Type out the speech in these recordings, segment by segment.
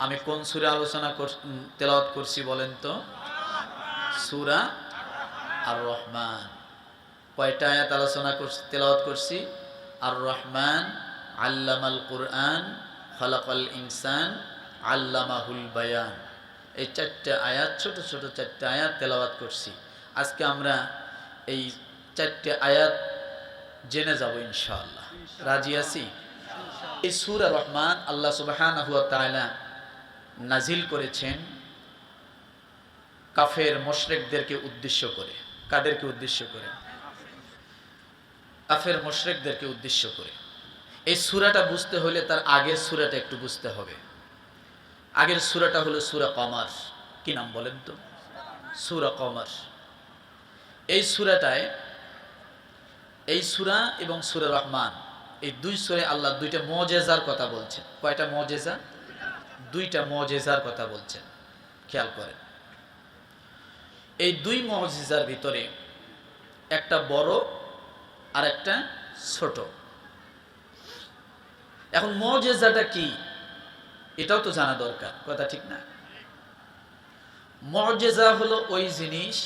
আমি কোন সূরা তেলাওয়াত করছি বলেন তো? সূরা আর রহমান। কয়টা আয়াত তেলাওয়াত করছি? আর রহমান আল্লামাল কুরআন খালাকাল ইনসান আল্লামাহুল বায়ান। এই চারটে আয়াত, ছোট ছোট চারটে আয়াত তেলাওয়াত করছি। আজকে আমরা এই চারটে আয়াত জেনে যাব ইনশাআল্লাহ। রাজি আছি? এই সূরা রহমান আল্লাহ সুবহানাহু ওয়া তাআলা নাজিল করেছেন কাফের মুশরিকদেরকে উদ্দেশ্য করে। কাদেরকে উদ্দেশ্য করে? কাফের মুশরিকদেরকে উদ্দেশ্য করে। এই সূরাটা বুঝতে হলে তার আগের সূরাটা একটু বুঝতে হবে। আগের সূরাটা হলো সূরা কমার। কি নাম বলেন তো? সূরা কমার। এই সূরাটায়, এই সূরা এবং সূরা রহমান, এই দুই সূরায় আল্লাহ দুইটা মুজিজার কথা বলছেন। কয়টা মুজিজা? দুইটা মুজিজার কথা বলছেন। খেয়াল করেন, এই দুই মুজিজার ভিতরে একটা বড় আর একটা ছোট। এখন মুজিজাটা কি এটাও তো জানা দরকার, কথা ঠিক না? মুজিজা হলো ওই জিনিস,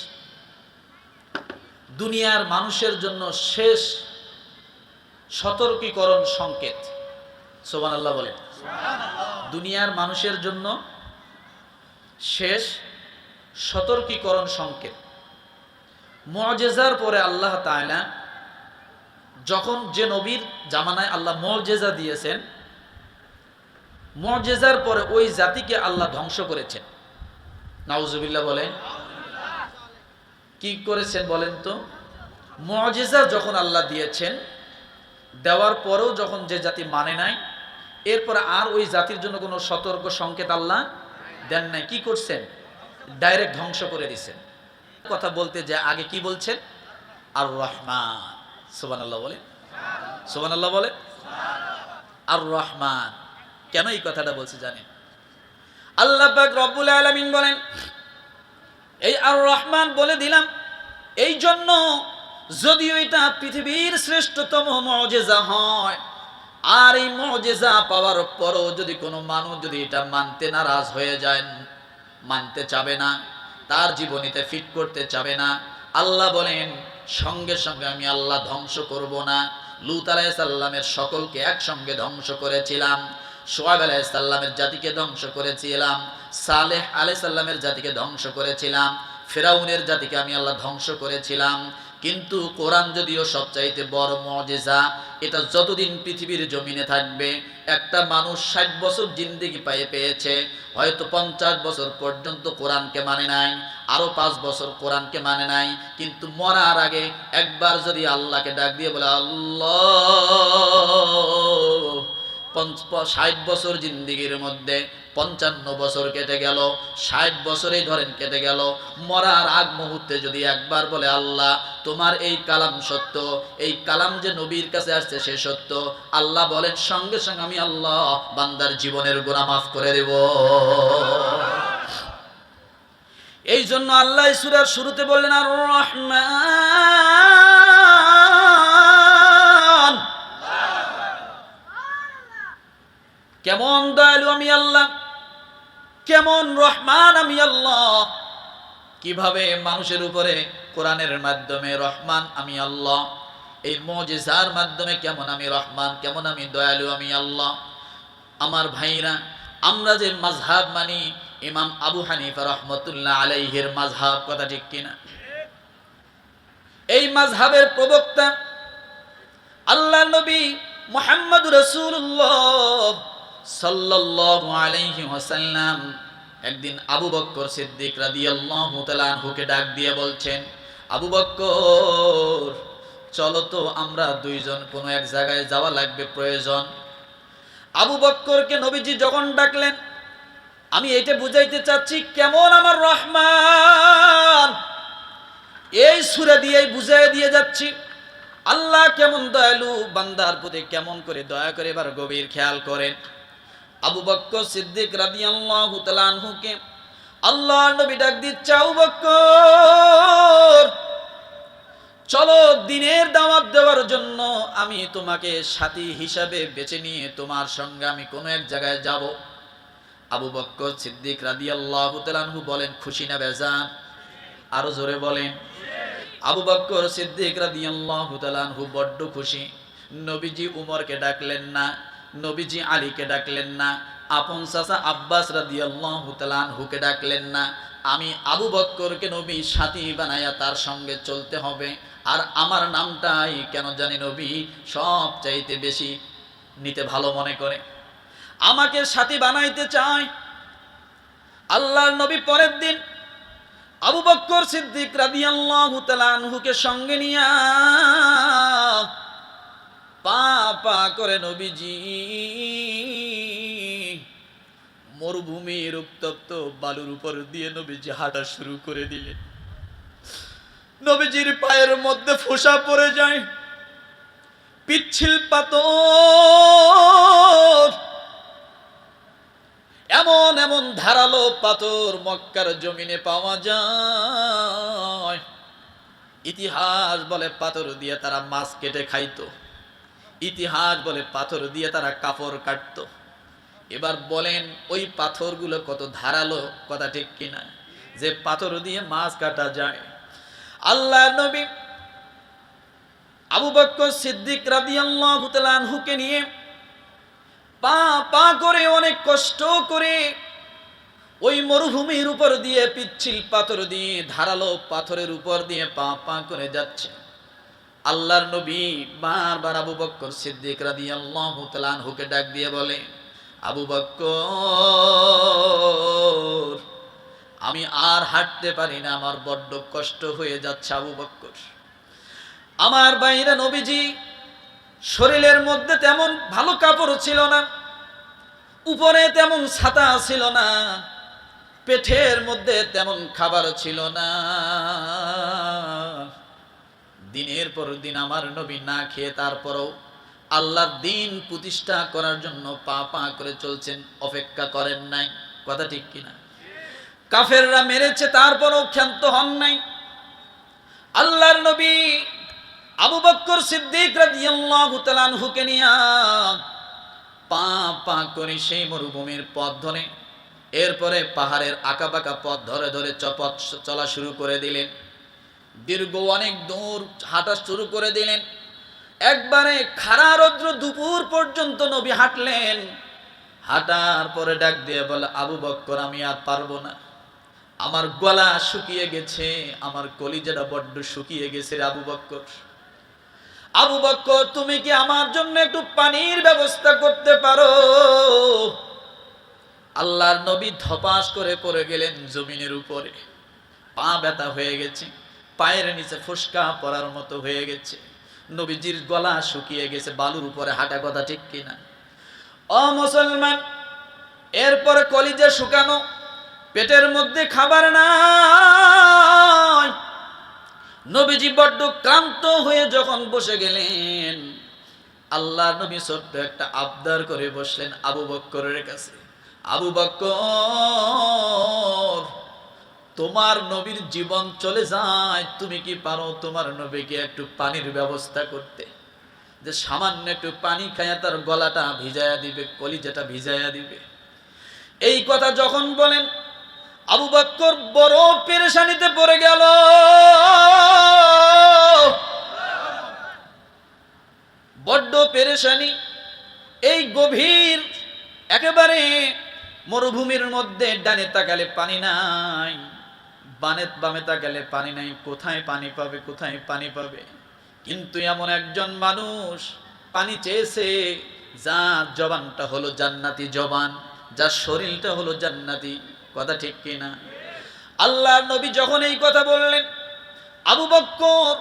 দুনিয়ার মানুষের জন্য শেষ সতর্কীকরণ সংকেত। সুবহানাল্লাহ বলেন। দুনিয়ার মানুষের জন্য শেষ সতর্কীকরণ সংকেত। মুজিজার পরে আল্লাহ তাআলা যখন যে নবীর জামানায় আল্লাহ মুজিজা দিয়েছেন, মুজিজার পরে ওই জাতিকে আল্লাহ ধ্বংস করেছেন। নাউজুবিল্লাহ বলেন। কি করেছেন বলেন তো? মুজিজা যখন আল্লাহ দিয়েছেন, দেওয়ার পরেও যখন যে জাতি মানে নাই, এরপর আর ওই জাতির জন্য কোনো সতর্ক সংকেত আল্লাহ দেন নাই। কি করছেন? ডাইরেক্ট ধ্বংস করে দিয়েছেন। কথা বলতে যে আগে কি বলছেন? আর রহমান। সুবহানাল্লাহ বলে, সুবহানাল্লাহ বলে। আর রহমান কেন এই কথাটা বলছে জানেন? আল্লাহ পাক রব্বুল আলামিন বলেন, এই আর রহমান বলে দিলাম এই জন্য, যদিও এটা পৃথিবীর শ্রেষ্ঠতম মুজিজা হয়, আর এই মুজিজা পাওয়ার পরও যদি কোনো মানুষ যদি এটা মানতে নারাজ হয়ে যায়, মানতে চাবে না, তার জীবনীতে ফিট করতে চাবে না, আল্লাহ বলেন সঙ্গে সঙ্গে আমি আল্লাহ ধ্বংস করব না। লূত আলাইহিস সালামের সকলকে একসঙ্গে ধ্বংস করেছিলাম, শুআয়ব আলাইহিস সালামের জাতিকে ধ্বংস করেছিলাম, সালেহ আলাইহিস সালামের জাতিকে ধ্বংস করেছিলাম, ফিরাউনের জাতিকে আমি আল্লাহ ধ্বংস করেছিলাম। কিন্তু কোরআন যদিও সবচাইতে বড় মুজিজা, এটা যতদিন পৃথিবীর জমিনে থাকবে, একটা মানুষ 60 বছর জিন্দেগি পেয়েছে, হয়তো 50 বছর পর্যন্ত কোরআনকে মানে নাই, আরো 5 বছর কোরআনকে মানে নাই, কিন্তু মরার আগে একবার যদি আল্লাহকে ডাক দিয়ে বলে আল্লাহ, 60 বছর জিন্দেগির মধ্যে 55 বছর কেটে গেল, 60 বছরেই ধরেন কেটে গেল, মরার আগ মুহূর্তে যদি একবার বলে আল্লাহ তোমার এই কালাম সত্য, এই কালাম যে নবীর কাছে আসছে সে সত্য, আল্লাহ বলেন সঙ্গে সঙ্গে আমি আল্লাহ বান্দার জীবনের গুনাহ মাফ করে দেব। এই জন্য আল্লাহ সূরার শুরুতে বললেন আর রহমান, কেমন দয়ালু আমি আল্লাহ, কেমন রহমান আমি আল্লাহ। কিভাবে মানুষের উপরে কোরআনের মাধ্যমে রহমান আমি আল্লাহ, এই মুজিজার মাধ্যমে কেমন আমি রহমান, কেমন আমি দয়ালু আমি আল্লাহ। আমার ভাইরা, আমরা যে মাযহাব মানি, ইমাম আবু হানিফা রাহমাতুল্লাহ আলাইহির মাযহাব, কথা ঠিক কিনা? এই মাযহাবের প্রবক্তা আল্লাহর নবী মুহাম্মদুর রাসূলুল্লাহ সাল্লাল্লাহু আলাইহি ওয়াসাল্লাম একদিন আবু বকর সিদ্দিক রাদিয়াল্লাহু তাআলা আনহুকে ডাক দিয়ে বলছেন, আবু বকর চলো তো আমরা দুইজন কোনো এক জায়গায় যাওয়া লাগবে, প্রয়োজন। আবু বকরকে নবীজি যখন ডাকলেন, আমি এটা বুঝাইতে চাচ্ছি কেমন আমার রহমান, এই সূরা দিয়েই বুঝাই দিয়ে যাচ্ছি আল্লাহ কেমন দয়ালু, বান্দার প্রতি কেমন করে দয়া করে, এবার গভীর খেয়াল করেন। আবু বকর সিদ্দিক রাদিয়াল্লাহু তাআলা আনহুকে আল্লাহর নবী ডাক দিচ্ছে, আবু বকর চলো দ্বীনের দাওয়াত দেওয়ার জন্য আমি তোমাকে সাথী হিসাবে বেছে নিয়ে তোমার সঙ্গে আমি কোনো এক জায়গায় যাব। আবু বকর সিদ্দিক রাদিয়াল্লাহু তাআলা আনহু বলেন, খুশি না বেজার? আরো জোরে বলেন। আবু বকর সিদ্দিক রাদিয়াল্লাহু তাআলা আনহু বড্ড খুশি। নবীজি উমরকে ডাকলেন না, নবীজি আলীকে ডাকলেন না, আপন চাচা আব্বাস রাদিয়াল্লাহু তাআলা আনহুকে ডাকলেন না। আমি আবু বকরকে নবী সাথী বানায়া তার সঙ্গে চলতে হবে। আর আমার নামটাই কেন জানি নবী সব চাইতে বেশি নিতে ভালো মনে করে, আমাকে সাথী বানাইতে চায়। আল্লাহর নবী পরের দিন আবু বকর সিদ্দিক রাদিয়াল্লাহু তাআলা আনহুকে সঙ্গে নিয়া পা পা করে নবীজি মরুভূমির উত্তপ্ত বালুর উপর দিয়ে নবীজি হাঁটা শুরু করে দিলেন। নবীজির পায়ের মধ্যে ফোঁসা পড়ে যায়, পিচ্ছিল পাথর, এমন এমন ধারালো পাথর মক্কার জমিনে পাওয়া যায়। ইতিহাস বলে পাথর দিয়ে তারা মাছ কেটে খাইতো, ইতিহাস বলে পাথর দিয়ে তারা কাপড় কাটতো। এবার বলেন ওই পাথরগুলো কত ধারালো, কথা ঠিক কিনা, যে পাথর দিয়ে মাছ কাটা যায়। আল্লাহ নবী আবু বকর সিদ্দিক রাদিয়াল্লাহু তাআলা আনহুকে নিয়ে পা পা করে অনেক কষ্ট করে ওই মরুভূমির উপর দিয়ে, পিচ্ছিল পাথর দিয়ে, ধারালো পাথরের উপর দিয়ে পা পা করে যাচ্ছে। আল্লাহর নবী বারবার আবু বকর সিদ্দিক রাদিয়াল্লাহু তাআলা আনহুকে ডাক দিয়ে বলে, আবু বকর আমি আর হাঁটতে পারি না, আমার বড্ড কষ্ট হয়ে যাচ্ছে। আবু বকর, আমার বাইরে নবীজি শরীরের মধ্যে তেমন ভালো কাপড় ছিল না, উপরে তেমন ছাতা ছিল না, পেটের মধ্যে তেমন খাবার ছিল না। দিনের পর দিন আমার নবী না খেয়ে তারপরও আল্লাহর দিন প্রতিষ্ঠা করার জন্য পা পা করে চলছেন, অপেক্ষা করেন নাই, কথা ঠিক কিনা। কাফেররা মেরেছে তারপরও ক্ষান্ত হন নাই। আল্লাহর নবী আবু বকর সিদ্দিক রাদিয়াল্লাহু তাআলা আনহুকে নিয়া পা পা করে সেই মরুভূমির পথ ধরে, এরপরে পাহাড়ের আঁকাবাঁকা পথ ধরে ধরে পথ চলা শুরু করে দিলেন। দীর্ঘ অনেক দূর হাঁটা শুরু করে দিলেন। একবারে খাড়া রৌদ্র দুপুর পর্যন্ত নবী হাঁটলেন। হাঁটার পরে ডাক দিয়ে বলে, আবু বকর আমি আর পারবো না, আমার গলা শুকিয়ে গেছে, আমার কলিজাটা বড্ড শুকিয়ে গেছে রে আবু বকর। আবু বকর তুমি কি আমার জন্য একটু পানির ব্যবস্থা করতে পারো? আল্লাহর নবী ধপাস করে পড়ে গেলেন জমিনের উপরে, পা ব্যথা হয়ে গেছে, পায়ের নিচে ফুসকা পড়ার মতো হয়ে গেছে, নবীজির গলা শুকিয়ে গেছে, বালুর উপরে হাঁটা, কথা ঠিক কিনা। ও মুসলমান, এরপরে কলিজা শুকানো, পেটের মধ্যে খাবার নাই, নবীজি বড্ড ক্লান্ত হয়ে যখন বসে গেলেন, আল্লাহ নবী ছোট্ট একটা আবদার করে বসলেন আবু বকরের কাছে, আবু বকর তোমার নবীর জীবন চলে যায়, তুমি কি পারো তোমার নবীকে একটু পানির ব্যবস্থা করতে, যে সামান্য একটু পানি খায়া তার গলাটা ভিজায়া দিবে, কলিজাটা ভিজায়া দিবে। এই কথা যখন বলেন আবু বকর বড় পেরেশানিতে পড়ে গেল। বড্ড পেরেশানি, এই গভীর একেবারে মরুভূমির মধ্যে, ডানে তাকালে পানি নাই, বামে তাকালে পানি নাই, কোথায় পানি পাবে, কোথায় পানি পাবে। কিন্তু এমন একজন মানুষ পানি চেয়েছে যার জবানটা হলো জান্নাতি জবান, যার শরীরটা হলো জান্নাতি, কথা ঠিক কিনা। আল্লাহর নবী যখন এই কথা বললেন, আবু বকর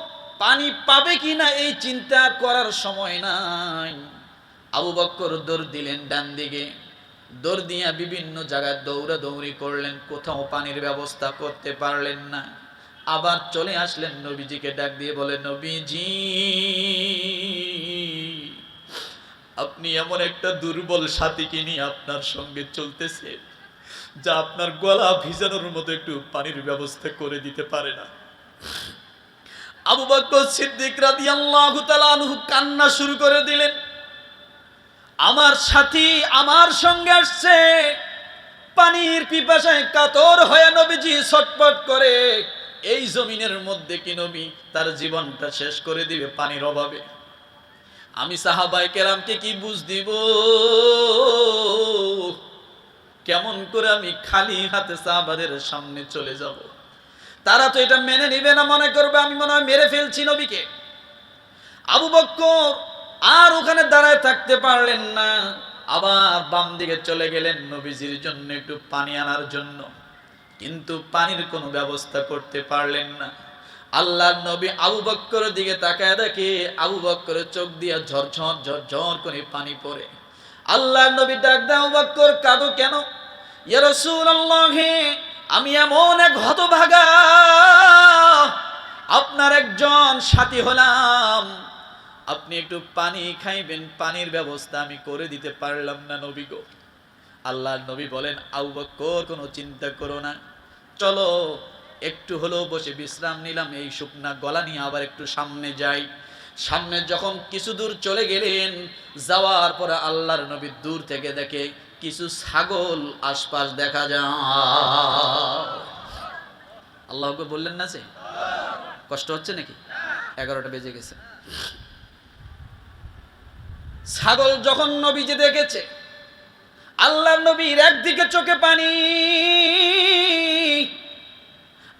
পানি পাবে কিনা এই চিন্তা করার সময় নাই। আবু বকর দৌড় দিলেন ডান দিকে, দৌড় দিয়া বিভিন্ন জায়গায় দৌড়াদৌড়ি করলেন, কোথাও পানির ব্যবস্থা করতে পারলেন না। আবার চলে আসলেন নবীজিকে ডাক দিয়ে বলে, নবীজি আপনি এমন একটা দুর্বল সাথীকে নিয়ে আপনার সঙ্গে চলতেছেন, যা আপনার গলা ভিজানোর মতো একটু পানির ব্যবস্থা করে দিতে পারে না। আবু বকর সিদ্দিক রাদিয়াল্লাহু তাআলা আনহু কান্না শুরু করে দিলেন, আমার সাথী আমার সঙ্গে আসছে, পানির পিপাসায় কাতর হয়ে নবীজি ছটফট করে। এই জমিনের মধ্যে কি নবী তার জীবনটা শেষ করে দিবে পানির অভাবে? আমি সাহাবায়ে কেরামকে কি বুঝ দিব? কেমন করে আমি খালি হাতে সাহাবাদের সামনে চলে যাব? তারা তো এটা মেনে নিবে না, মনে করবে আমি মনে হয় মেরে ফেলছি নবীকে। আবু বকর আর ওখানে দাঁড়ায় থাকতে পারলেন না, আবার বাম দিকে চলে গেলেন নবীজির জন্য একটু পানি আনার জন্য, কিন্তু পানির কোনো ব্যবস্থা করতে পারলেন না। আল্লাহর নবী আবু বকরের দিকে তাকায় দেখে আবু বকরের চোখ দিয়ে ঝরঝর ঝরঝর করে পানি পড়ে। আল্লাহর নবী ডাক দেন, আবু বকর কাঁদো কেন? ইয়া রাসূলুল্লাহ, আমি এমন এক হতভাগা, আপনার একজন সাথী হলাম, আপনি একটু পানি খাইবেন, পানির ব্যবস্থা আমি করে দিতে পারলাম না নবী গো। আল্লাহর নবী বলেন, আবু বকর কোনো চিন্তা করো না, চলো একটু হলেও বসে বিশ্রাম নিলাম, এই শুকনা গলা নিয়ে আবার একটু সামনে যাই। সামনে যখন কিছু দূর চলে গেলেন, যাওয়ার পরে আল্লাহর নবী দূর থেকে দেখে কিছু ছাগল আশপাশ দেখা যায়। আল্লাহকে বললেন না যে কষ্ট হচ্ছে নাকি? 11টা বেজে গেছে। ছাগল যখন নবীজি দেখেছে, আল্লাহর নবীর একদিকে চোখে পানি,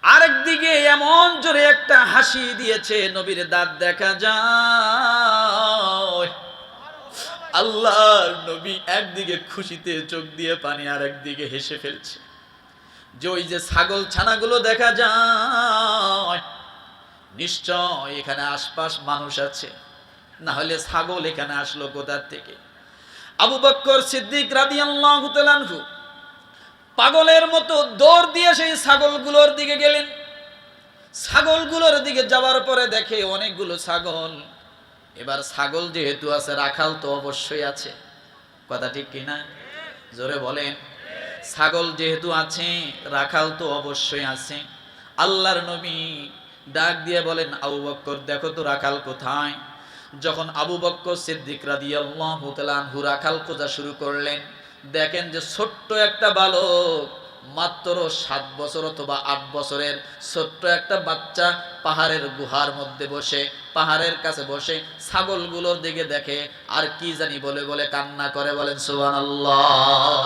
আরেকদিকে এমন জোরে একটা হাসি দিয়েছে, নবীর দাঁত দেখা যায়। আল্লাহর নবী একদিকে খুশিতে চোখ দিয়ে পানি, আরেকদিকে হেসে ফেলছে যে ওই যে ছাগল ছানাগুলো দেখা যায়, নিশ্চয় এখানে আশপাশ মানুষ আছে, না হলে ছাগল এখানে আসলো কোথা থেকে? আবু বকর সিদ্দিক রাদিয়াল্লাহু তাআলা আনহু পাগলের মতো দৌড় দিয়ে সেই ছাগলগুলোর দিকে গেলেন। ছাগলগুলোর দিকে যাওয়ার পরে দেখে অনেকগুলো ছাগল। এবার ছাগল যেহেতু আছে, রাখাল তো অবশ্যই আছে, কথা ঠিক কিনা? জোরে বলেন। ছাগল যেহেতু আছে, রাখাল তো অবশ্যই আছে। আল্লাহর নবী ডাক দিয়ে বলেন, আবু বকর দেখো তো রাখাল কোথায়? যখন আবু বকর সিদ্দিক রাদিয়াল্লাহু তাআলা আনহু রাখাল খোঁজা শুরু করলেন, দেখেন যে ছোট্ট একটা বালক, মাত্র 7 বছর অথবা 8 বছরের ছোট্ট একটা বাচ্চা পাহাড়ের গুহার মধ্যে বসে, পাহাড়ের কাছে বসে ছাগলগুলোর দিকে দেখে আর কি জানি বলে বলে কান্না করে। বলেন সুবহানাল্লাহ।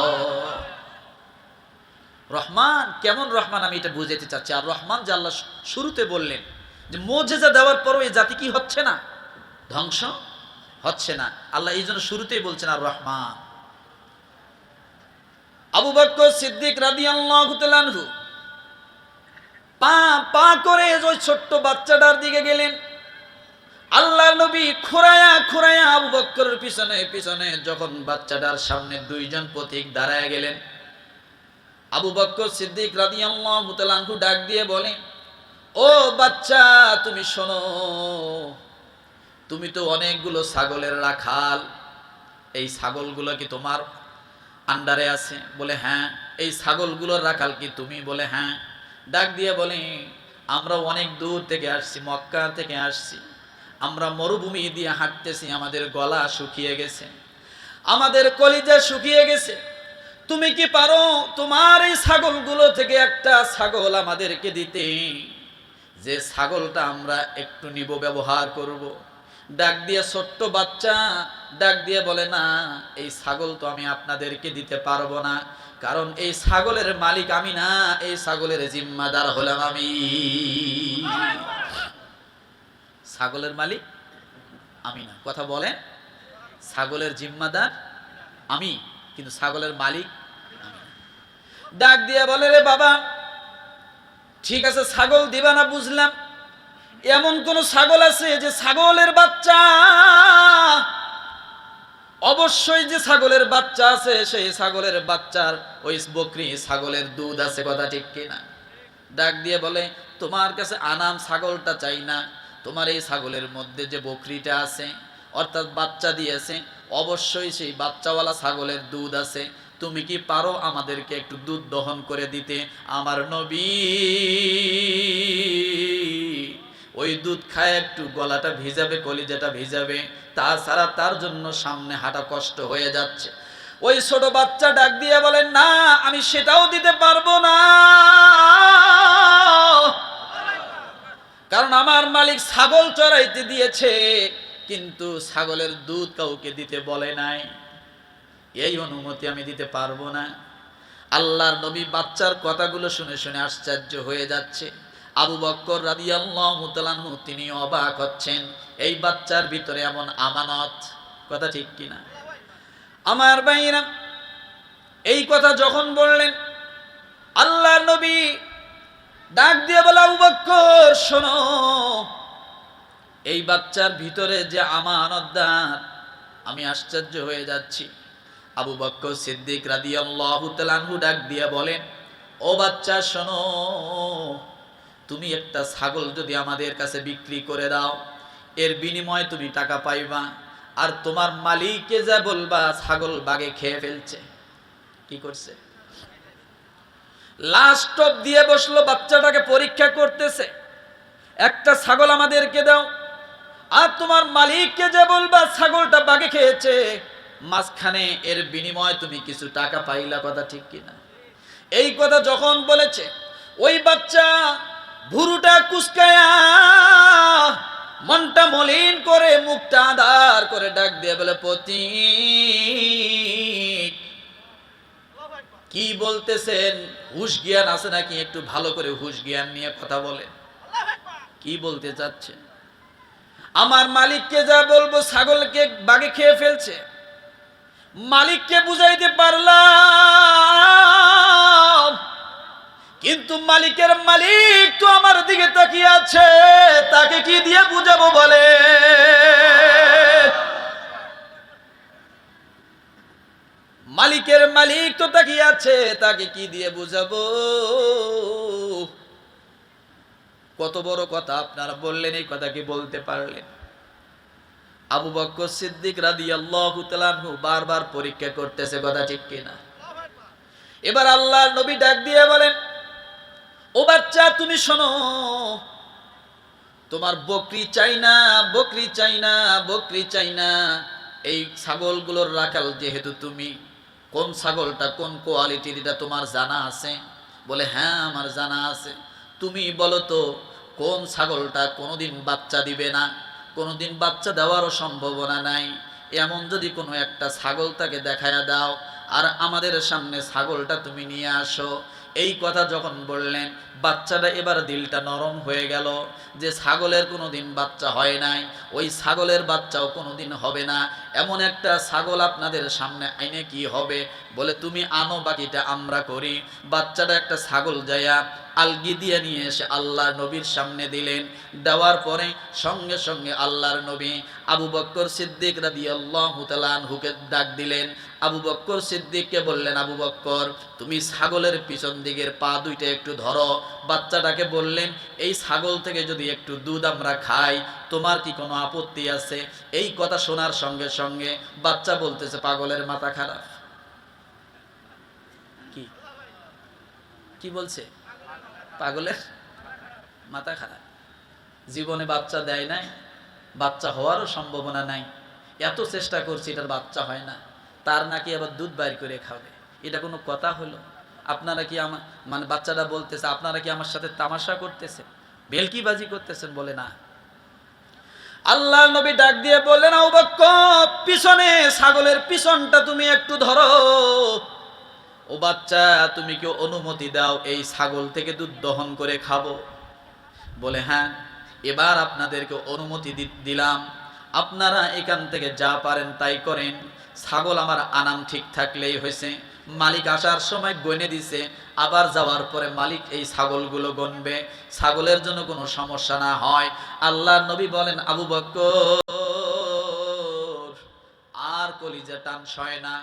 রহমান কেমন রহমান, আমি এটা বুঝাইতে চাচ্ছি। আর রহমান যে আল্লাহ শুরুতে বললেন যে মুজিজা দেওয়ার পরও এই জাতি কি হচ্ছে না? ধ্বংস হচ্ছে না। আল্লাহ এই জন্য শুরুতেই বলছেন আর রহমান। আবু বকর সিদ্দিক রাদিয়াল্লাহু তাআলা আনহু পা পা করে ওই ছোট্ট বাচ্চাটার দিকে গেলেন। আল্লাহর নবী খুরায়া খুরায়া আবু বকরের পিছনে পিছনে যখন বাচ্চাটার সামনে দুইজন পথিক দাঁড়ায় গেলেন, আবু বকর সিদ্দিক রাদিয়াল্লাহু তাআলা আনহু ডাক দিয়ে বলে, ও বাচ্চা তুমি শোনো, তুমি তো অনেকগুলো ছাগলের রাখাল, এই ছাগলগুলো কি তোমার আন্ডারে আছে? বলে হ্যাঁ। এই ছাগলগুলোর রাখাল কি তুমি? বলে হ্যাঁ। ডাক দিয়ে বলে, আমরা অনেক দূর থেকে আসছি, মক্কা থেকে আসছি, আমরা মরুভূমি দিয়ে হাঁটতেছি, আমাদের গলা শুকিয়ে গেছে, আমাদের কলিজা শুকিয়ে গেছে, তুমি কি পারো তোমার এই ছাগলগুলো থেকে একটা ছাগল আমাদেরকে দিতে, যে ছাগলটা আমরা একটু নিব, ব্যবহার করব? ডাক দিয়ে ছোট্ট বাচ্চা ডাক দিয়ে বলে, না, এই ছাগল তো আমি আপনাদেরকে দিতে পারবো না, কারণ এই ছাগলের মালিক আমি না, এই ছাগলের জিম্মাদার হলাম আমি। ছাগলের মালিক আমি না, কথা বলেন। ছাগলের জিম্মাদার আমি, কিন্তু ছাগলের মালিক আমি। ডাক দিয়ে বলে, রে বাবা, ঠিক আছে ছাগল দিবা না বুঝলাম, এমন কোন ছাগল আছে যে ছাগলের বাচ্চা, অবশ্যই যে ছাগলের বাচ্চা আছে সেই ছাগলের বাচ্চার ওই বকরি ছাগলের দুধ আছে, কথা ঠিক কিনা? ডাক দিয়ে বলে, তোমার কাছে আনাম ছাগলটা চাই না, তোমার এই ছাগলের মধ্যে যে বকরিটা আছে অর্থাৎ বাচ্চা দিয়েছে, অবশ্যই সেই বাচ্চাওয়ালা ছাগলের দুধ আছে, তুমি কি পারো আমাদেরকে একটু দুধ দহন করে দিতে? আমার নবী ওই দুধ খায় একটু গলাটা ভিজাবে, কলিজাটা ভিজাবে, তাছাড়া তার জন্য সামনে হাঁটা কষ্ট হয়ে যাচ্ছে। ওই ছোট বাচ্চা ডাক দিয়ে বলেন, না আমি সেটাও দিতে পারবো না, কারণ আমার মালিক ছাগল চড়াইতে দিয়েছে, কিন্তু ছাগলের দুধ কাউকে দিতে বলে নাই, এই অনুমতি আমি দিতে পারবো না। আল্লাহর নবী বাচ্চার কথাগুলো শুনে শুনে আশ্চর্য হয়ে যাচ্ছে। আবু বকর রাদিয়াল্লাহু তাআলা আনহু তিনি অবাক হচ্ছেন, এই বাচ্চার ভিতরে এমন আমানত, কথা ঠিক কিনা? আমার ভাইরা, এই কথা যখন বললেন, আল্লাহর নবী ডাক দিয়ে বলে, আবু বকর শোনো, এই বাচ্চার ভিতরে যে আমানতদার, আমি আশ্চর্য হয়ে যাচ্ছি। আবু বকর সিদ্দিক রাদিয়াল্লাহু তাআলা আনহু ডাক দিয়ে বলেন, ও বাচ্চা শোনো, তুমি একটা ছাগল যদি আমাদের কাছে বিক্রি করে দাও, এর বিনিময়ে তুমি টাকা পাইবা, আর তোমার মালিককে যা বলবা ছাগল বাগে খেয়ে ফেলছে। কি করছে? লাস্ট টপ দিয়ে বসলো, বাচ্চাটাকে পরীক্ষা করতেছে, একটা ছাগল আমাদেরকে দাও, আর তোমার মালিককে যে বলবা ছাগলটা বাগে খেয়েছে, মাঝখানে এর বিনিময়ে তুমি কিছু টাকা পাইলা, কথা ঠিক কিনা? এই কথা যখন বলেছে, ওই বাচ্চা ভুরুটা কুচকায়া মনটা মলিন করে মুখটা আঁধার করে ডাক দিয়ে বলে, পথিক কি বলতেছেন? হুশ জ্ঞান আছে নাকি? একটু ভালো করে হুশ জ্ঞান নিয়ে কথা বলেন, কি বলতে চাচ্ছেন? আমার মালিককে যা বলবো ছাগলকে বাগে খেয়ে ফেলছে, মালিককে বুঝাইতে পারলাম, কিন্তু মালিকের মালিক তো আমার দিকে তাকিয়ে আছে, তাকে কি দিয়ে বুঝাবো বলে? মালিকের মালিক তো তাকিয়ে আছে, তাকে কি দিয়ে বুঝাবো? কত বড় কথা আপনারা বললেন, এই কথা কি বলতে পারলেন? আবু বকর সিদ্দিক রাদিয়াল্লাহু তাআলা আনহু বারবার পরীক্ষা করতেছে, কথা ঠিক কিনা? এবার আল্লাহর নবী ডাক দিয়ে বলেন, ও বাচ্চা তুমি শোনো, তোমার বকরি চাই না, বকরি চাই না, বকরি চাই না, এই ছাগলগুলোর রাখাল যেহেতু তুমি, কোন ছাগলটা কোন কোয়ালিটির এটা তোমার জানা আছে? বলে, হ্যাঁ আমার জানা আছে। তুমি বলো তো, কোন ছাগলটা কোনোদিন বাচ্চা দিবে না, কোনোদিন বাচ্চা দেওয়ারও সম্ভাবনা নাই, এমন যদি কোনো একটা ছাগল তাকে দেখায়া দাও, আর আমাদের সামনে ছাগলটা তুমি নিয়ে আসো। এই কথা যখন বললেন, বাচ্চাটা এবার দিলটা নরম হয়ে গেল, যে ছাগলের কোনোদিন বাচ্চা হয় নাই, ওই ছাগলের বাচ্চাও কোনোদিন হবে না, এমন একটা ছাগল আপনাদের সামনে আইনে কি হবে? বলে, তুমি আনো, বাকিটা আমরা করি। বাচ্চাটা একটা ছাগল যাইয়া আলগি দিয়ে নিয়ে এসে আল্লাহর নবীর সামনে দিলেন। দেওয়ার পরে সঙ্গে সঙ্গে আল্লাহর নবী আবু বকর সিদ্দিক রাদিয়াল্লাহু তাআলা আনহুকে ডাক দিলেন। আবু বকর সিদ্দিককে বললেন, আবু বকর তুমি ছাগলের পিছন দিকের পা দুইটা একটু ধরো। বাচ্চাটাকে বললেন, এই ছাগল থেকে যদি একটু দুধ আমরা খাই, তোমার কি কোনো আপত্তি আছে? এই কথা শোনার সঙ্গে সঙ্গে বাচ্চা বলতেছে, পাগলের মাথা খারাপ। কি কি বলছে? পাগলের মাথা খারাপ, জীবনে বাচ্চা দেয় নাই, বাচ্চা হওয়ারও সম্ভাবনা নাই, এত চেষ্টা করছি এটার বাচ্চা হয় না, তার নাকি আবার দুধ বাইর করে খাবে, এটা কোনো কথা হলো? আপনারা কি আমার মানে বাচ্চাটা বলতেছে, আপনারা কি আমার সাথে তামাশা করতেছেন, ভেলকিবাজি করতেছেন? বলে, না। আল্লাহর নবী ডাক দিয়ে বললেন, আবু বকর পিছনে ছাগলের পিছনটা তুমি একটু ধরো। ও বাচ্চা, তুমি কি অনুমতি দাও এই ছাগল থেকে দুধ দহন করে খাবো? বলে, হ্যাঁ, এবার আপনাদেরকে অনুমতি দিলাম, আপনারা এখান থেকে যা পারেন তাই করেন, ছাগল আমার আনাম ঠিক থাকলেই হয়েছে। মালিক আসার সময় গনে দিছে, আবার যাওয়ার পরে মালিক এই ছাগলগুলো গনবে, ছাগলের জন্য কোনো সমস্যা না হয়। আল্লাহর নবী বলেন, আবু বকর আর কলিজা টান সয় না,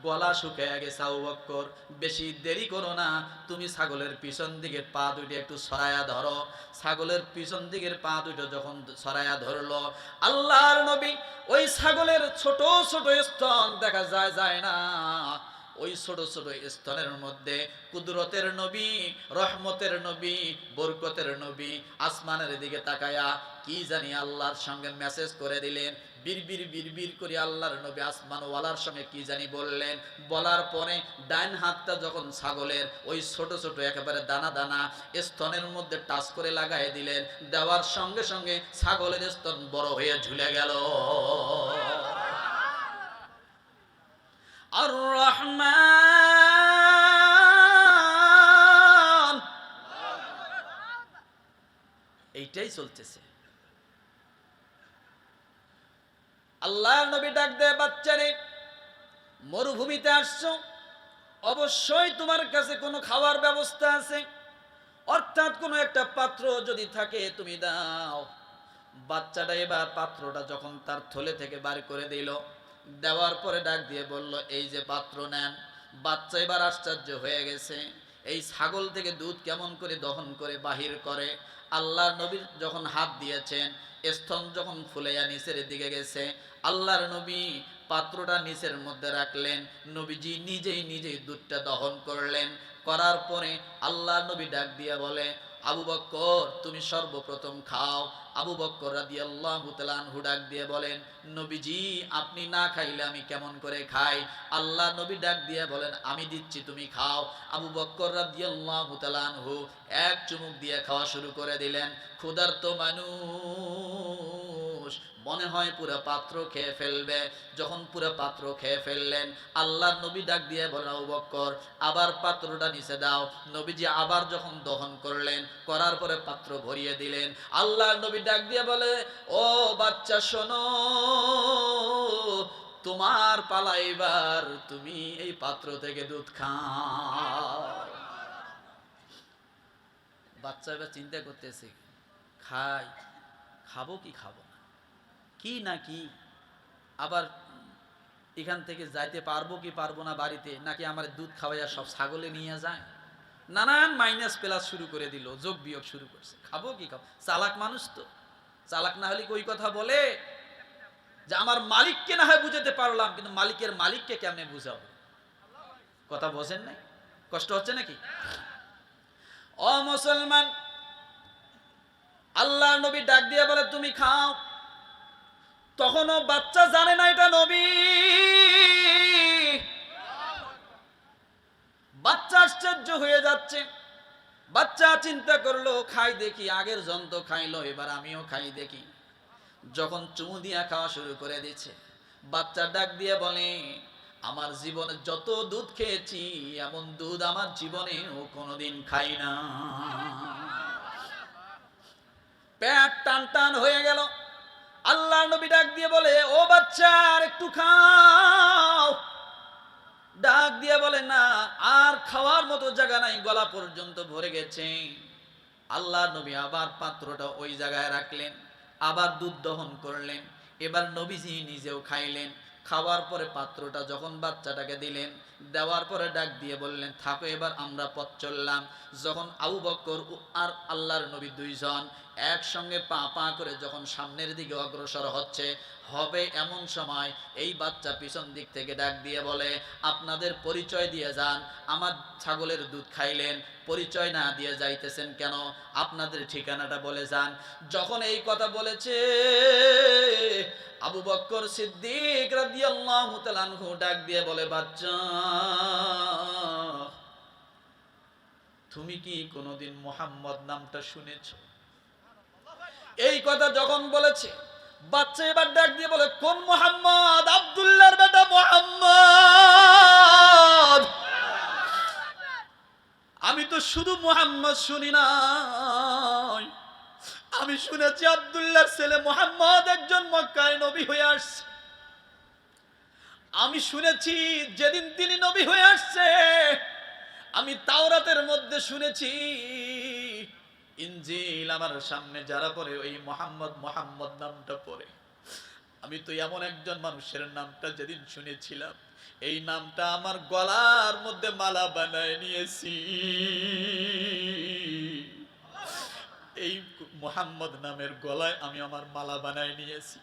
গলা শুকিয়ে গেছে। আবু বকর বেশি দেরি করো না, তুমি ছাগলের পিছন দিকের পা দুইটা একটু সরায়া ধরো। ছাগলের পিছন দিকের পা দুইটা যখন সরায়া ধরলো, আল্লাহর নবী ওই ছাগলের ছোট ছোট স্তন দেখা যায় না, ওই ছোট ছোট স্তনের মধ্যে কুদরতের নবী, রহমতের নবী, বরকতের নবী আসমানের দিকে তাকায়া কি জানি আল্লাহর সঙ্গে মেসেজ করে দিলেন। বিড়বিড় বিড়বিড় করে আল্লাহর নবী আসমান ওয়ালার সঙ্গে কি জানি বললেন। বলার পরে ডাইন হাতটা যখন ছাগলের ওই ছোট ছোট একেবারে দানা দানা স্তনের মধ্যে টাচ করে লাগাই দিলেন, দেওয়ার সঙ্গে সঙ্গে ছাগলের স্তন বড় হয়ে ঝুলে গেল। আর রহমান, এইটাই চলতেছে। আল্লাহর নবী ডাক দেয়, বাচ্চারে মরুভূমিতে আসছো, অবশ্যই তোমার কাছে কোনো খাওয়ার ব্যবস্থা আছে, অর্থাৎ কোনো একটা পাত্র যদি থাকে তুমি দাও। বাচ্চাটা এবার পাত্রটা যখন তার থলে থেকে বার করে দিল, দেওয়ার পরে ডাক দিয়ে বলল, এই যে পাত্র নেন। বাচ্চা এবার আশ্চর্য হয়ে গেছে, এই ছাগল থেকে দুধ কেমন করে দহন করে বাহির করে। আল্লাহর নবীর যখন হাত দিয়েছেন, স্তন যখন ফুলেয়া নিচের দিকে গেছে, আল্লাহর নবী পাত্রটা নিচের মধ্যে রাখলেন, নবীজি নিজেই দুধটা দহন করলেন। করার পরে আল্লাহর নবী ডাক দিয়ে বলে, আবু বকর তুমি সর্বপ্রথম খাও। আবু বকর রাদিয়াল্লাহু তাআলা আনহু ডাক দিয়ে বলেন, নবীজি আপনি না খাইলে আমি কেমন করে খাই? আল্লাহ নবী ডাক দিয়ে বলেন, আমি দিচ্ছি তুমি খাও। আবু বকর রাদিয়াল্লাহু তাআলা আনহু এক চুমুক দিয়ে খাওয়া শুরু করে দিলেন। ক্ষুধার্ত মানুষ মনে হয় পুরো পাত্র খেয়ে ফেলবে। যখন পুরো পাত্র খেয়ে ফেললেন, আল্লাহর নবী ডাক দিয়ে বলেন, আবু বকর আবার পাত্রটা নিচে দাও। নবীজি আবার যখন দহন করলেন, করার পরে পাত্র ভরিয়ে দিলেন। আল্লাহর নবী ডাক দিয়ে বলে, ও বাচ্চা শোনো, তোমার পালা এবার, তুমি এই পাত্র থেকে দুধ খাও। বাচ্চা এবার চিন্তা করতেছে, খাবো কি খাবো না, কি না কি, আবার এখান থেকে যাইতে পারবো কি পারবো না বাড়িতে, নাকি আমার দুধ খাওয়াইয়া সব ছাগলে নিয়ে যায়। নানান মাইনাস প্লাস শুরু করে দিল, যোগ বিয়োগ শুরু করছে। খাবো কি খাবো, চালাক মানুষ তো, চালাক না হলে ওই কথা বলে যে আমার মালিককে না হয় বুঝাতে পারলাম, কিন্তু মালিকের মালিককে কেমনে বুঝাবো? কথা বোঝেন নাই? কষ্ট হচ্ছে নাকি? ও মুসলমান, আল্লাহ নবী ডাক দিয়ে বলে, তুমি খাও। তখনও বাচ্চা জানে না এটা নবী। বাচ্চা আশ্চর্য হয়ে যাচ্ছে। বাচ্চা চিন্তা করলো, খাই দেখি, আগের জন্ত খাইলো, এবার আমিও খাই দেখি। যখন চুমু দিয়া খাওয়া শুরু করে দিচ্ছে, বাচ্চা ডাক দিয়ে বলে, আমার জীবনে যত দুধ খেয়েছি এমন দুধ আমার জীবনেও কোনোদিন খাই না। পেট টান টান হয়ে গেল। আল্লাহ নবী ডাক দিয়ে বলে, ও বাচ্চা আর একটু খাও। ডাক দিয়ে বলে, না আর খাওয়ার মতো জায়গা নাই, গলা পর্যন্ত ভরে গেছে। আল্লাহ নবী আবার পাত্রটা ওই জায়গায় রাখলেন, আবার দুধ দহন করলেন। এবার নবীজি নিজেও খাইলেন। খাওয়ার পরে পাত্রটা যখন বাচ্চাটাকে দিলেন, দেওয়ার পরে ডাক দিয়ে বললেন, থাকো এবার আমরা পথ চললাম। যখন আবু বকর আর আল্লাহর নবী দুইজন একসঙ্গে পা পা করে যখন সামনের দিকে অগ্রসর হচ্ছে, হবে এমন সময় এই বাচ্চা পিছন দিক থেকে ডাক দিয়ে বলে, আপনাদের পরিচয় দিয়ে যান, আমার ছাগলের দুধ খাইলেন, পরিচয় না দিয়ে যাইতেছেন কেন? আপনাদের ঠিকানাটা বলে যান। যখন এই কথা বলেছে, আবু বকর সিদ্দিক রাদিয়াল্লাহু তাআলা আনহু ডাক দিয়ে বলে, বাচ্চা তুমি কি কোনোদিন মুহাম্মদ নামটা শুনেছো? এই কথা যখন বলেছে, বাচ্চা এবার ডাক দিয়ে বলে, কোন মুহাম্মদ? আব্দুল্লাহর বেটা মুহাম্মদ। আমি তো শুধু মুহাম্মদ শুনি নাই, আমি শুনেছি আব্দুল্লাহর ছেলে মুহাম্মদ একজন মক্কায় নবী হয়ে আসছে। আমি শুনেছি যেদিন তিনি নবী হয়ে আসছে, আমি তাওরাতের মধ্যে শুনেছি, ইনজিল আমার সামনে যারা পড়ে ওই মুহাম্মদ মুহাম্মদ নামটা পড়ে। আমি তো এমন একজন মানুষের নামটা যেদিন শুনেছিলাম, এই নামটা আমার গলার মধ্যে মালা বানায় নিয়েছি। এই মুহাম্মদ নামের গলায় আমি আমার মালা বানায় নিয়েছি।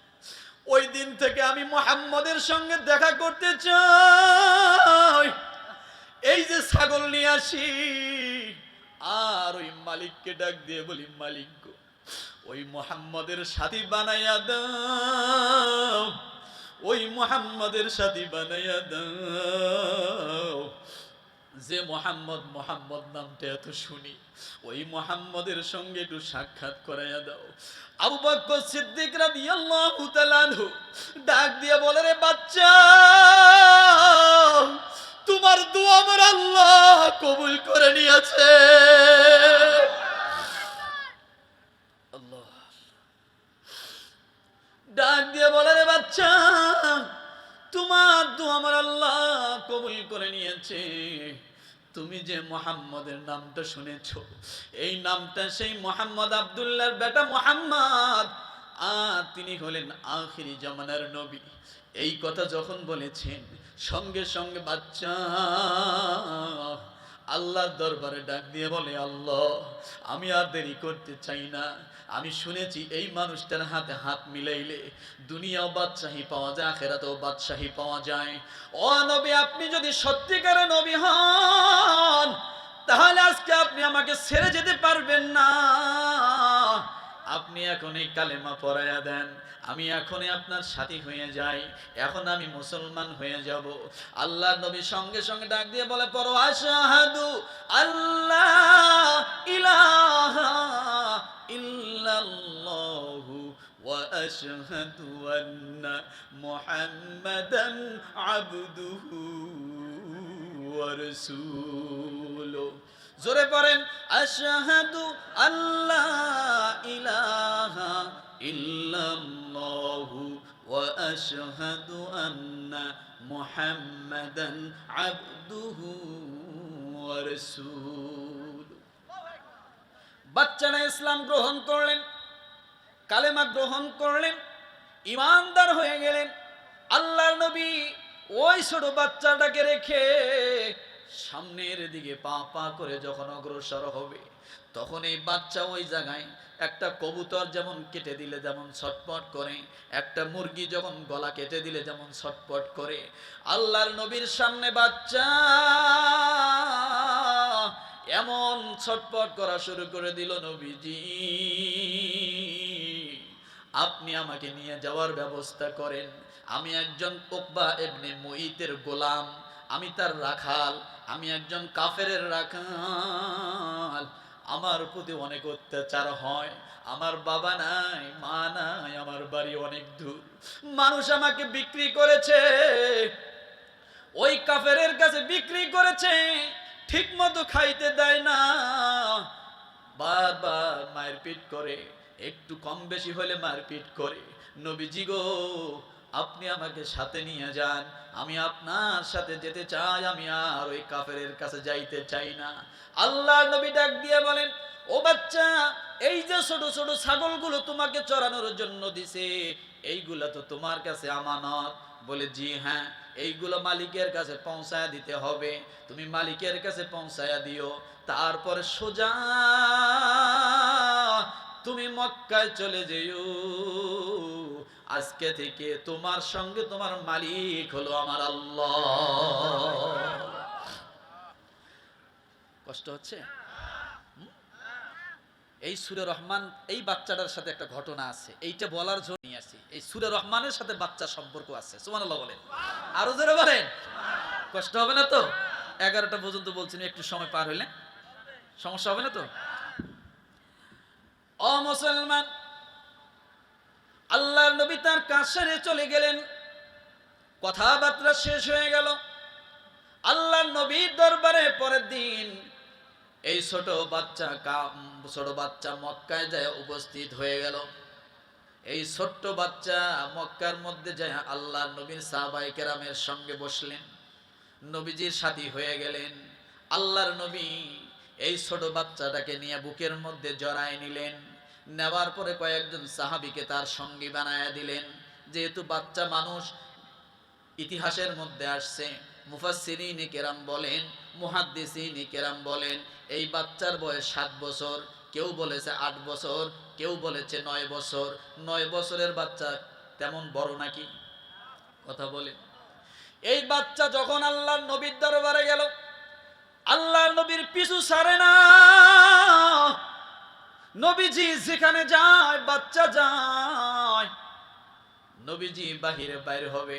ওই দিন থেকে আমি মুহাম্মদের সঙ্গে দেখা করতে চাই। এই যে ছাগল নিয়ে আসি, আর ওই মালিককে ডাক দিয়ে বলি, মালিক গো, ওই মুহাম্মাদের সাথী বানাইয়া দাও, ওই মুহাম্মাদের সাথী বানাইয়া দাও। যে মোহাম্মদ মোহাম্মদ নামটা এত শুনি, ওই মোহাম্মদের সঙ্গে একটু সাক্ষাৎ করাইয়া দাও। আবু বকর সিদ্দিক রাদিয়াল্লাহু তাআলা আনহু ডাক দিয়ে বলে, রে বাচ্চা, তোমার দোয়া আমার আল্লাহ কবুল করে নিয়েছে। আল্লাহ ডাক দিয়ে বলে, রে বাচ্চা, তোমার দোয়া আমার আল্লাহ কবুল করে নিয়েছে। তুমি যে মুহাম্মদের নামটা শুনেছো, এই নামটা সেই মুহাম্মদ আব্দুল্লাহর বেটা মুহাম্মদ, আর তিনি হলেন আখিরি জামানার নবী। এই কথা যখন বলেছেন, সঙ্গে সঙ্গে বাচ্চা আল্লাহর দরবারে ডাক দিয়ে বলে, আল্লাহ, আমি আর দেরি করতে চাই না। আমি শুনেছি এই মানুষটার হাতে হাত মিলাইলে দুনিয়াও বাদশাহী পাওয়া যায়, আখিরাতেও বাদশাহী পাওয়া যায়। ও নবী, আপনি যদি সত্যিকারের নবী হন, তাহলে আজকে আপনি আমাকে ছেড়ে যেতে পারবেন না। আপনি এখন এই কালেমা পড়াইয়া দেন, আমি এখনই আপনার সাথী হয়ে যাই, এখন আমি মুসলমান হয়ে যাব। আল্লাহ নবী সঙ্গে সঙ্গে ডাক দিয়ে বলে, পড়ো, আশহাদু আল্লাহ ইলাহা ইল্লাল্লাহু ওয়া আশহাদু আন্না মুহাম্মাদান আবদুহু ওয়া রাসূলুহু। জোরে পড়েন, আশহাদু আল্লাহ ইলাহা ইল্লাল্লাহু ওয়া আশহাদু আন্না মুহাম্মাদান আবদুহু ওয়া রাসূলুহু। বাচ্চারা ইসলাম গ্রহণ করলেন, কালেমা গ্রহণ করলেন, ঈমানদার হয়ে গেলেন। আল্লাহর নবী ওই ছোট বাচ্চাটাকে রেখে সামনের দিকে পা পা করে যখন অগ্রসর হবে, তখন এই বাচ্চা ওই জায়গায় একটা কবুতর যেমন কেটে দিলে যেমন ছটপট করে, একটা মুরগি যখন গলা কেটে দিলে যেমন ছটপট করে, আল্লাহর নবীর সামনে বাচ্চা এমন ছটপট করা শুরু করে দিল, নবীজি আপনি আমাকে নিয়ে যাওয়ার ব্যবস্থা করেন। আমি একজন উকবা ইবনে মুঈতের গোলাম, আমি তার রাখাল, আমি একজন কাফেরের রাখাল। আমার প্রতি অনেক অত্যাচার হয়, আমার বাবা নাই, মা নাই, আমার বাড়ি অনেক দূর। মানুষ আমাকে বিক্রি করেছে, ওই কাফেরের কাছে বিক্রি করেছে, ঠিক মতো খাইতে দেয় না, বারবার মারপিট করে, একটু কম বেশি হলে মারপিট করে। নবীজি গো, আপনি আমাকে সাথে নিয়ে যান, আমি আপনার সাথে যেতে চাই, আমি আর ওই কাফেরের কাছে যাইতে চাই না। আল্লাহর নবী ডাক দিয়ে বলেন, ও বাচ্চা, এই যে ছোট ছোট ছাগলগুলো তোমাকে চড়ানোর জন্য দিছে, এইগুলা তো তোমার কাছে আমানত। বলে, জি হ্যাঁ, এইগুলো মালিকের কাছে পৌঁছায়া দিতে হবে। তুমি মালিকের কাছে পৌঁছায়া দিও, তারপরে সোজা তুমি মক্কায় চলে যেও। আজকে থেকে তোমার সঙ্গে তোমার মালিক হলো আমার আল্লাহ। কষ্ট হচ্ছে? এই সূরা রহমান, এই বাচ্চাটার সাথে একটা ঘটনা আছে, এইটা বলার জন্য নিয়ে আসি। এই সূরা রহমানের সাথে বাচ্চার সম্পর্ক আছে। সুবহানাল্লাহ বলেন, আরো জোরে বলেন। কষ্ট হবে না তো? 11টা পর্যন্ত বলছেন, একটু সময় পার হইলে সমস্যা হবে না তো? ও মুসলমান, আল্লাহর নবী তার কাজ সেরে চলে গেলেন, কথাবার্তা শেষ হয়ে গেল। আল্লাহর নবীর দরবারে পরের দিন এই ছোট বাচ্চা মক্কায় যায় উপস্থিত হয়ে গেল। এই ছোট্ট বাচ্চা মক্কার মধ্যে যায় আল্লাহর নবীর সাহাবায়ে কেরামের সঙ্গে বসলেন, নবীজির সাথী হয়ে গেলেন। আল্লাহর নবী এই ছোট বাচ্চাটাকে নিয়ে বুকের মধ্যে জড়ায় নিলেন, নেওয়ার পরে কয়েকজন সাহাবীকে তার সঙ্গী বানায়া দিলেন। যেহেতু বাচ্চা মানুষ, ইতিহাসের মধ্যে আসছে, মুফাসসিরিনে কেরাম বলেন, মুহাদ্দিসিনে কেরাম বলেন, এই বাচ্চার বয়স 7 বছর, কেউ বলেছে 8 বছর, কেউ বলেছে 9 বছর। 9 বছরের বাচ্চা তেমন বড় নাকি? কথা বলে। এই বাচ্চা যখন আল্লাহর নবীর দরবারে গেল, আল্লাহর নবীর পিছু ছাড়ে না, নবীজি যেখানে যায় বাচ্চা যায়, নবীজি বাহিরে বাইর হবে,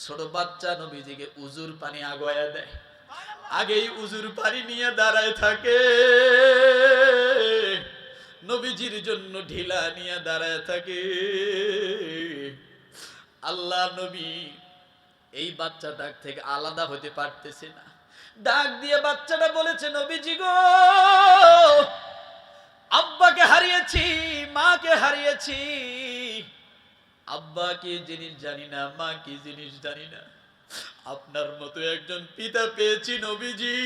ছোট বাচ্চা নবীজিকে উজুর পানি আগোয়া দেয়, আগেই উজুর পানি নিয়ে দাঁড়ায় থাকে, নবীজির জন্য ঢিলা নিয়ে দাঁড়ায় থাকে। আল্লাহ নবী এই বাচ্চাটা থেকে আলাদা হতে পারতেছে না, ডাক দিয়ে বাচ্চাটা বলেছে, নবীজি গো, আব্বাকে হারিয়েছি, মাকে হারিয়েছি, আব্বা কি জিনিস জানি না, মা কি জিনিস জানি না, আপনার মতো একজন পিতা পেয়েছি নবীজি,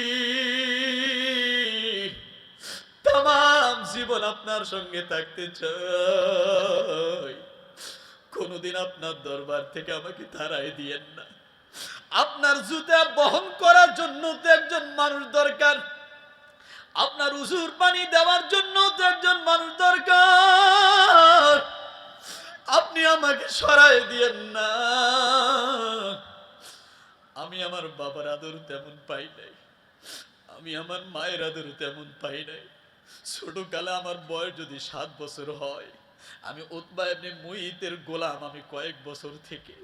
তামাম জীবন আপনার সঙ্গে থাকতে চাই, কোনদিন আপনার দরবার থেকে আমাকে তাড়াই দিয়েন না, আপনার জুতা বহন করার জন্য তো একজন মানুষ দরকার, আপনার উজুর পানি দেওয়ার জন্য তো একজন মানুষ দরকার, আপনি আমাকে সরাই দিয়েন না, আমি আমার বাবার আদর তেমন পাই নাই, আমি আমার মায়ের আদর তেমন পাই নাই, ছোটকালে আমার বয়স যদি 7 বছর হয়, আমি উতবা ইবনে মুইতের গোলাম, আমি কয়েক বছর থেকে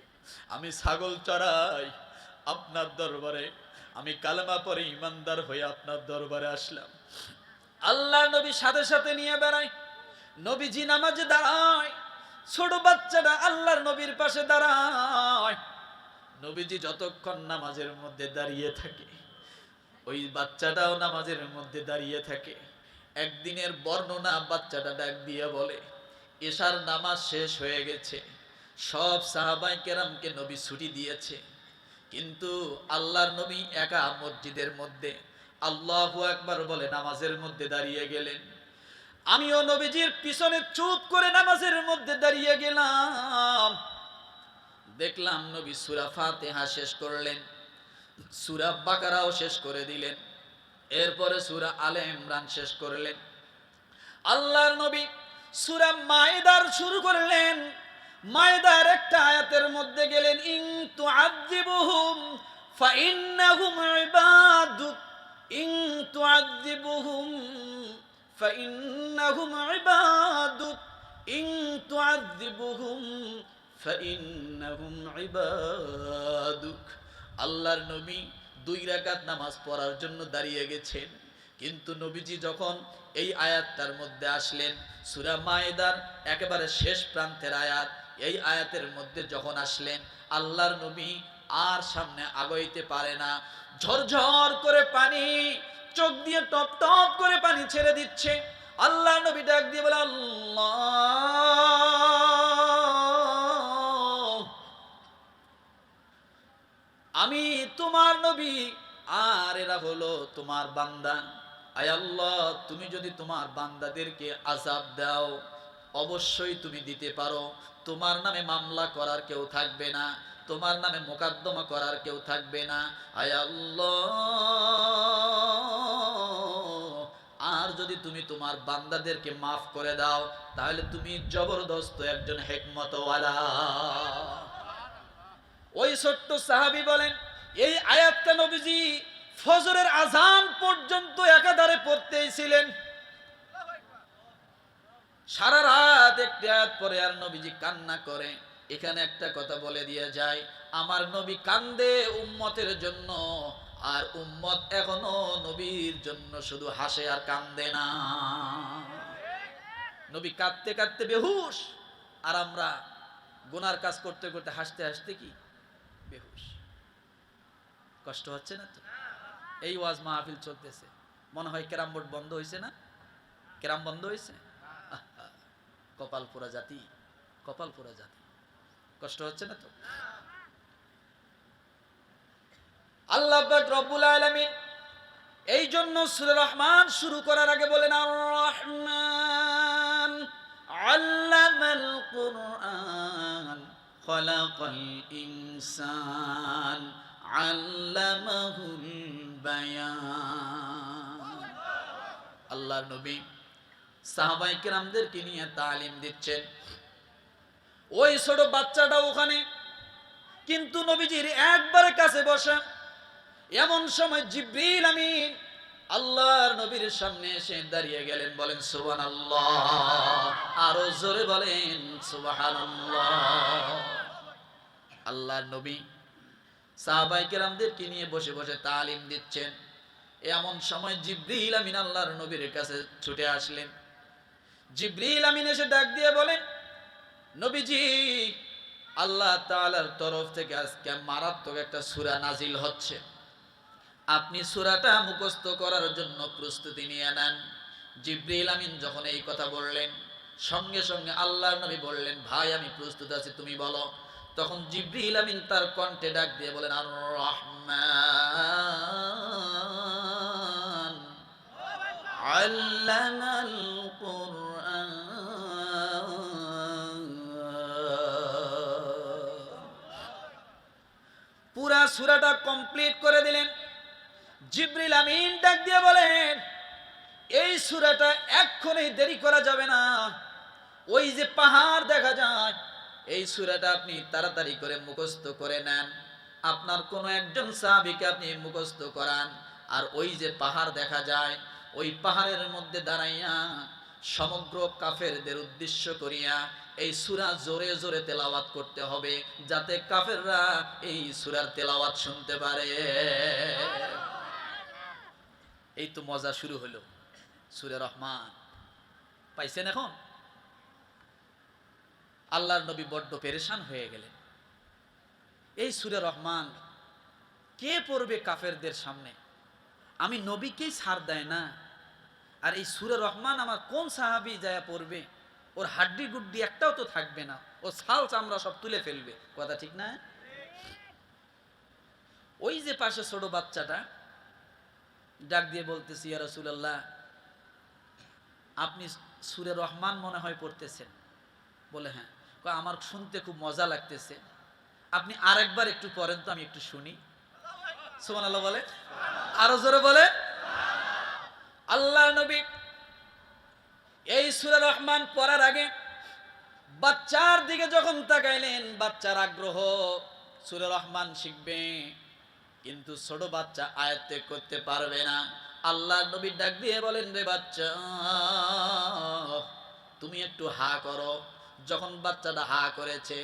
আমি ছাগল চড়াই, আপনার দরবারে আমি কালেমা পরে ইমানদার হয়ে আপনার দরবারে আসলাম। আল্লাহ নবী সাথে সাথে নিয়ে বেড়ায়, নবীজি নামাজে দাঁড়ায়, ছোট বাচ্চাটা আল্লাহর নবীর পাশে দাঁড়ায়, নবীজি যতক্ষণ নামাজের মধ্যে দাঁড়িয়ে থাকে, ওই বাচ্চাটাও নামাজের মধ্যে দাঁড়িয়ে থাকে। একদিনের বর্ণনা, বাচ্চাটা ডাক দিয়ে বলে, এশার নামাজ শেষ হয়ে গেছে, সব সাহাবায়ে কেরামকে নবী ছুটি দিয়েছে, কিন্তু আল্লাহর নবী একা মসজিদের মধ্যে আল্লাহু আকবার বলে নামাজের মধ্যে দাঁড়িয়ে গেলেন। আমিও নবীজির পিছনে চুপ করে নামাজের মধ্যে দাঁড়িয়ে গেলাম। দেখলাম নবী সূরা ফাতিহা শেষ করলেন, সূরা বাকারাও শেষ করে দিলেন, এরপরে সূরা আলে ইমরান শেষ করলেন। আল্লাহর নবী সূরা মায়েদার শুরু করলেন, মায়েদার একটা আয়াতের মধ্যে গেলেন, ইন তুআযিবুহুম ফাইন্নাহুম ইবাদুক, ইন তুআযিবুহুম ফাইন্নাহুম ইবাদুক, ইন তুআযিবুহুম ফাইন্নাহুম ইবাদুক। আল্লাহর নবী 2 রাকাত নামাজ পড়ার জন্য দাঁড়িয়ে গেছেন, কিন্তু নবীজি যখন এই আয়াতটার মধ্যে আসলেন, সূরা মায়েদার একেবারে শেষ প্রান্তের আয়াত, এই আয়াতের মধ্যে যখন আসলেন, আল্লাহর নবী আর সামনে আগাইতে পারে না, ঝরঝর করে পানি চোখ দিয়ে টপ টপ করে পানি ছেড়ে দিচ্ছে। আল্লাহ নবী ডাক দিয়ে বলে, আল্লাহ, আমি তোমার নবী আর এরা হলো তোমার বান্দা, আয় আল্লাহ, তুমি যদি তোমার বান্দাদেরকে আযাব দাও, অবশ্যই তুমি দিতে পারো, তোমার নামে মামলা করার কেউ থাকবে না, তোমার নামে মোকদ্দমা করার কেউ থাকবে না, আয় আল্লাহ, আর যদি তুমি তোমার বান্দাদেরকে মাফ করে দাও, তাহলে তুমি জবরদস্ত একজন হিকমতওয়ালা। ওই ছোট্ট সাহাবী বলেন, এই আয়াতটা নবীজি ফজরের আজান পর্যন্ত একাধারে পড়তেই ছিলেন, সারা রাত একটি আয়াত পরে আর নবীজি কান্না করে। এখানে একটা কথা বলে দিয়ে যায়, আমার নবী কান্দে উম্মতের জন্য, আর উম্মত এখনো নবীর জন্য শুধু হাসে আর কান্দে না। নবী কাঁদতে কাঁদতে বেহুশ, আর আমরা গুনার কাজ করতে করতে হাসতে হাসতে কি বেহুশ। কষ্ট হচ্ছে না তো? এই ওয়াজ মাহফিল চলতেছে, মনে হয় ক্যারাম বোর্ড বন্ধ হয়েছে না? ক্যারাম বন্ধ হয়েছে? কপাল পোড়া জাতি, কপাল পোড়া জাতি। কষ্ট হচ্ছে না তো? আল্লাহ পাক রব্বুল আলামিন এই জন্য সূরা রহমান শুরু করার আগে বলেন, আর রহমান আল্লামাল কুরআন খলাকাল ইনসান আল্লামাহুল বায়ান। আল্লাহর নবী সাহাবায়ে কেরামদেরকে নিয়ে তালিম দিচ্ছেন, ওই ছোট বাচ্চাটা ওখানে, কিন্তু নবীজির একবারে কাছে বসা। এমন সময় জিবরিল আমিন আল্লাহর নবীর সামনে এসে দাঁড়িয়ে গেলেন, বলেন সুবহানাল্লাহ, আরো জোরে বলেন সুবহানাল্লাহ। আল্লাহর নবী সাহাবায়ে কেরামদেরকে নিয়ে বসে বসে তালিম দিচ্ছেন। এমন সময় জিবরিল আমিন আল্লাহর নবীর কাছে ছুটে আসলেন। জিবরিল আমিন এসে ডাক দিয়ে বলেন, নবীজি, আল্লাহ তাআলার তরফ থেকে আজকে মারাত্মক একটা সূরা নাজিল হচ্ছে, আপনি সূরাটা মুখস্থ করার জন্য প্রস্তুতি নিয়ে নেন। জিবরিল আমিন যখন এই কথা বললেন, সঙ্গে সঙ্গে আল্লাহর নবী বললেন, ভাই আমি প্রস্তুত আছি, তুমি বলো। তখন জিবরিল আমিন তার কণ্ঠে ডাক দিয়ে বলেন, আর রহমান আল্লামাল কুরআন। পুরা সূরাটা কমপ্লিট করে দিলেন। জিবরিল আমিন ডাক দিয়ে বলেন, এই সূরাটা এক্ষুনি দেরি করা যাবে না, ওই যে পাহাড় দেখা যায়, এই সূরাটা আপনি তাড়াতাড়ি করে মুখস্থ করে নেন। আপনার কোনো একজন সাহাবীকে আপনি মুখস্থ করান, আর ওই যে পাহাড় দেখা যায়, ওই পাহাড়ের মধ্যে দাঁড়াইয়া সমগ্র কাফেরদের উদ্দেশ্য করিয়া এই সূরা জোরে জোরে তেলাওয়াত করতে হবে, যাতে কাফেররা এই সূরার তেলাওয়াত শুনতে পারে। এই তো মজা শুরু হলো। সূরা রহমান পাইছেন এখন? আল্লাহর নবী বড্ড পেরেশান হয়ে গেলেন। এই সূরা রহমান কে পড়বে কাফেরদের সামনে? আমি নবীকেই ছাড় দেয় না, আর এই সূরা রহমান আমার কোন সাহাবী যায় পড়বে? ওর হাড্ডি গুড্ডি একটাও তো থাকবে না, ও ছাল চামড়া সব তুলে ফেলবে। কথা ঠিক না? ওই যে পাশে ছোট বাচ্চাটা ডাক দিয়ে বলতেছি, ইয়া রাসূলুল্লাহ, আপনি সূরা রহমান মনে হয় পড়তেছেন। বলে হ্যাঁ। আমার শুনতে খুব মজা লাগতেছে, আপনি আরেকবার একটু পড়েন তো, আমি একটু শুনি। সুবহানাল্লাহ বলে, আরো জোরে বলে। আল্লাহ নবী এই সূরা রহমান পড়ার আগে বাচ্চার দিকে যখন তাকাইলেন, বাচ্চার আগ্রহ সূরা রহমান শিখবে, কিন্তু ছোট বাচ্চা আয়ত্তে করতে পারবে না। আল্লাহ নবী ডাক দিয়ে বলেন, রে বাচ্চা, তুমি একটু হা করো। যখন বাচ্চাটা হা করেছে,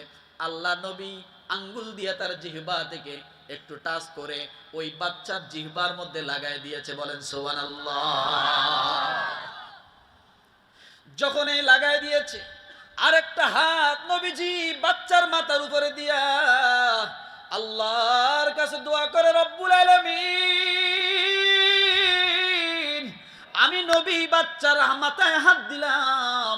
আল্লাহ নবী আঙ্গুল দিয়ে তার জিহ্বা থেকে একটু টাচ করে ওই বাচ্চার জিহ্বার মধ্যে লাগাই দিয়েছে। বলেন সুবহানাল্লাহ। যখন এই লাগাই দিয়েছে, আরেকটা হাত নবীজি বাচ্চার মাথার উপরে দিয়া আল্লাহর কাছে দোয়া করে, রব্বুল আলামিন, আমি নবী বাচ্চার মাথায় হাত দিলাম,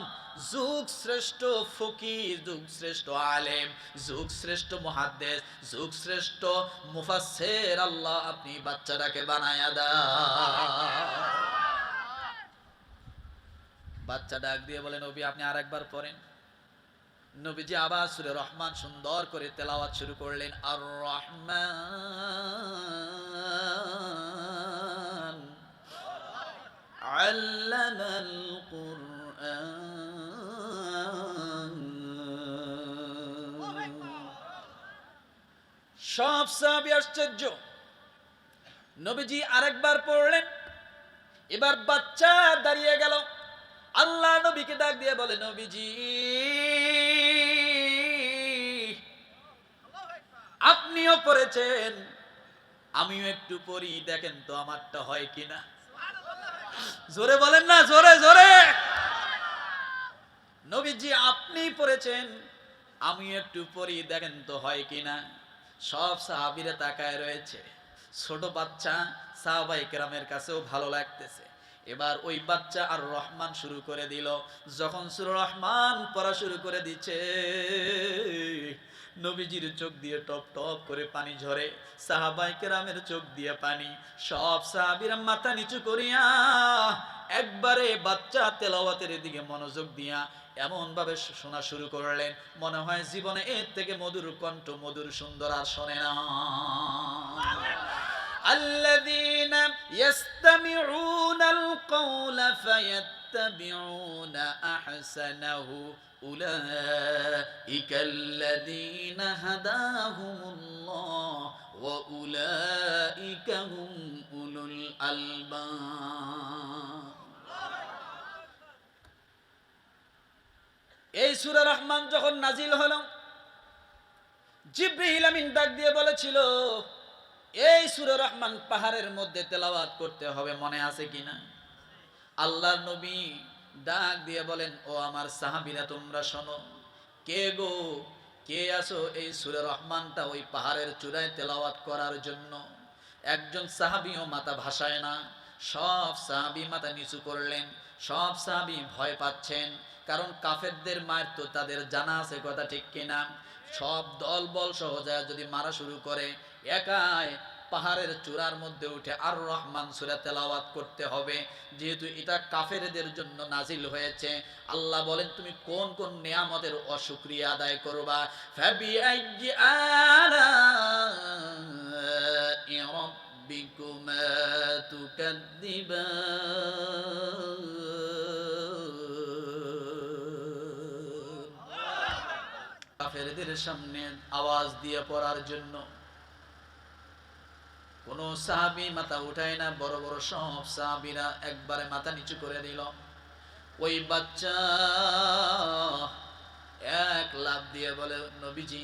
যুগ শ্রেষ্ঠ ফকিহ, যুগ শ্রেষ্ঠ আলেম, যুগ শ্রেষ্ঠ মুহাদ্দিস, যুগ শ্রেষ্ঠ মুফাসসির, আল্লাহ আপনি বাচ্চাটাকে বানায়া দাও। বাচ্চা ডাক দিয়ে বলে, নবী আপনি আরেকবার পড়েন। নবীজি আবার সূরা রহমান সুন্দর করে তেলাওয়াত শুরু করলেন। আর রহমান আল্লামাল কুরআন। সব সাহাবী আশ্চর্য। নবীজি আরেকবার পড়লেন, এবার বাচ্চা দাঁড়িয়ে গেল। আল্লাহ নবীকে ডাক দিয়ে বলে, নবীজি আপনিও পড়েছেন, আমিও একটু পড়ি, দেখেন তো আমারটা হয় কিনা। জোরে বলেন না, জোরে জোরে। নবীজি আপনি পড়েছেন, আমিও একটু পড়ি, দেখেন তো হয় কিনা। সব সাহাবীরা তাকায় রয়েছে। ছোট বাচ্চা সাহাবায়ে কেরামের কাছেও ভালো লাগতেছে। এবার ওই বাচ্চা আর রহমান শুরু করে দিল। যখন সূরা রহমান পড়া শুরু করে দিচ্ছে, নবীজির চোখ দিয়ে টপ টপ করে পানি ঝরে, সাহাবায়ে কেরামের চোখ দিয়ে পানি। সব সাহাবীরা মাথা নিচু করিয়া একবারে বাচ্চা তেলাওয়াতের দিকে মনোযোগ দিয়া এমন ভাবে শোনা শুরু করলেন, মনে হয় জীবনে এর থেকে মধুর কণ্ঠ, মধুর সুন্দর আর শোনে না। الذين يستمعون القول فيتبعون فَيَتَّبِعُونَ أَحْسَنَهُ أُولَئِكَ الَّذِينَ هَدَاهُمُ اللَّهُ وَأُولَئِكَ هُمْ أُولُو الْأَلْبَابِ। এই সূরা রহমান যখন নাজিল হলো, জিবরিল আমিন ডাক দিয়ে বলেছিল, এই সূরা রহমান পাহাড়ের মধ্যে তেলাওয়াত করতে হবে, মনে আছে কিনা? আল্লাহর নবী ডাক দিয়ে বলেন, ও আমার সাহাবীরা তোমরা শোনো, কে গো, কে আসো এই সূরা রহমানটা ওই পাহাড়ের চূড়ায় তেলাওয়াত করার জন্য? একজন সাহাবীও মাথা ভাসায় না, সব সাহাবী মাথা নিচু করলেন। সব সাহাবী ভয় পাচ্ছেন, কারণ কাফেরদের মার তো তাদের জানা আছে, কথা ঠিক কিনা? সব দল বল সহজায় যদি মারা শুরু করে, একাই পাহাড়ের চূড়ার মধ্যে উঠে আর রহমান সূরা তেলাওয়াত করতে হবে, যেহেতু এটা কাফেরদের জন্য নাজিল হয়েছে। আল্লাহ বলেন, তুমি কোন কোন নিয়ামতের অশুকরিয়া আদায় করবা? ফাবিআইয়ি আলাই রাব্বিকুমা তুকাদ্দিবান। কাফেরদের সামনে আওয়াজ দিয়ে পড়ার জন্য কোন সাহাবী মাথা উঠায় না, বড় বড় সব সাহাবীরা একবারে মাথা নিচু করে দিল। ওই বাচ্চা এক লাফ দিয়ে বলে, নবীজি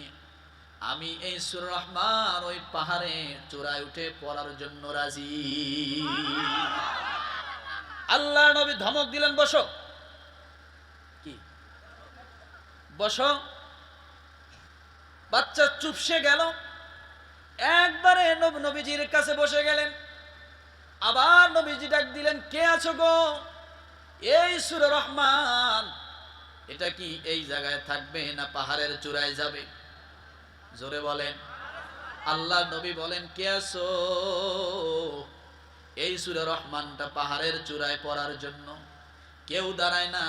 আমি এই সূরা রহমান ওই পাহাড়ে চূড়ায় উঠে পড়ার জন্য রাজি। আল্লাহ নবী ধমক দিলেন, বসো। কি বসো? বাচ্চা চুপসে গেল, একবারে নবীজির কাছে বসে গেলেন। আবার নবীজি ডাক দিলেন, কে আছো গো? এই সূরা রহমান এটা কি এই জায়গায় থাকবে না পাহাড়ের চূড়ায় যাবে? জোরে বলেন। আল্লাহ নবী বলেন, কে আছো? এই সূরা রহমানটা পাহাড়ের চূড়ায় পড়ার জন্য। কেউ দাঁড়ায় না,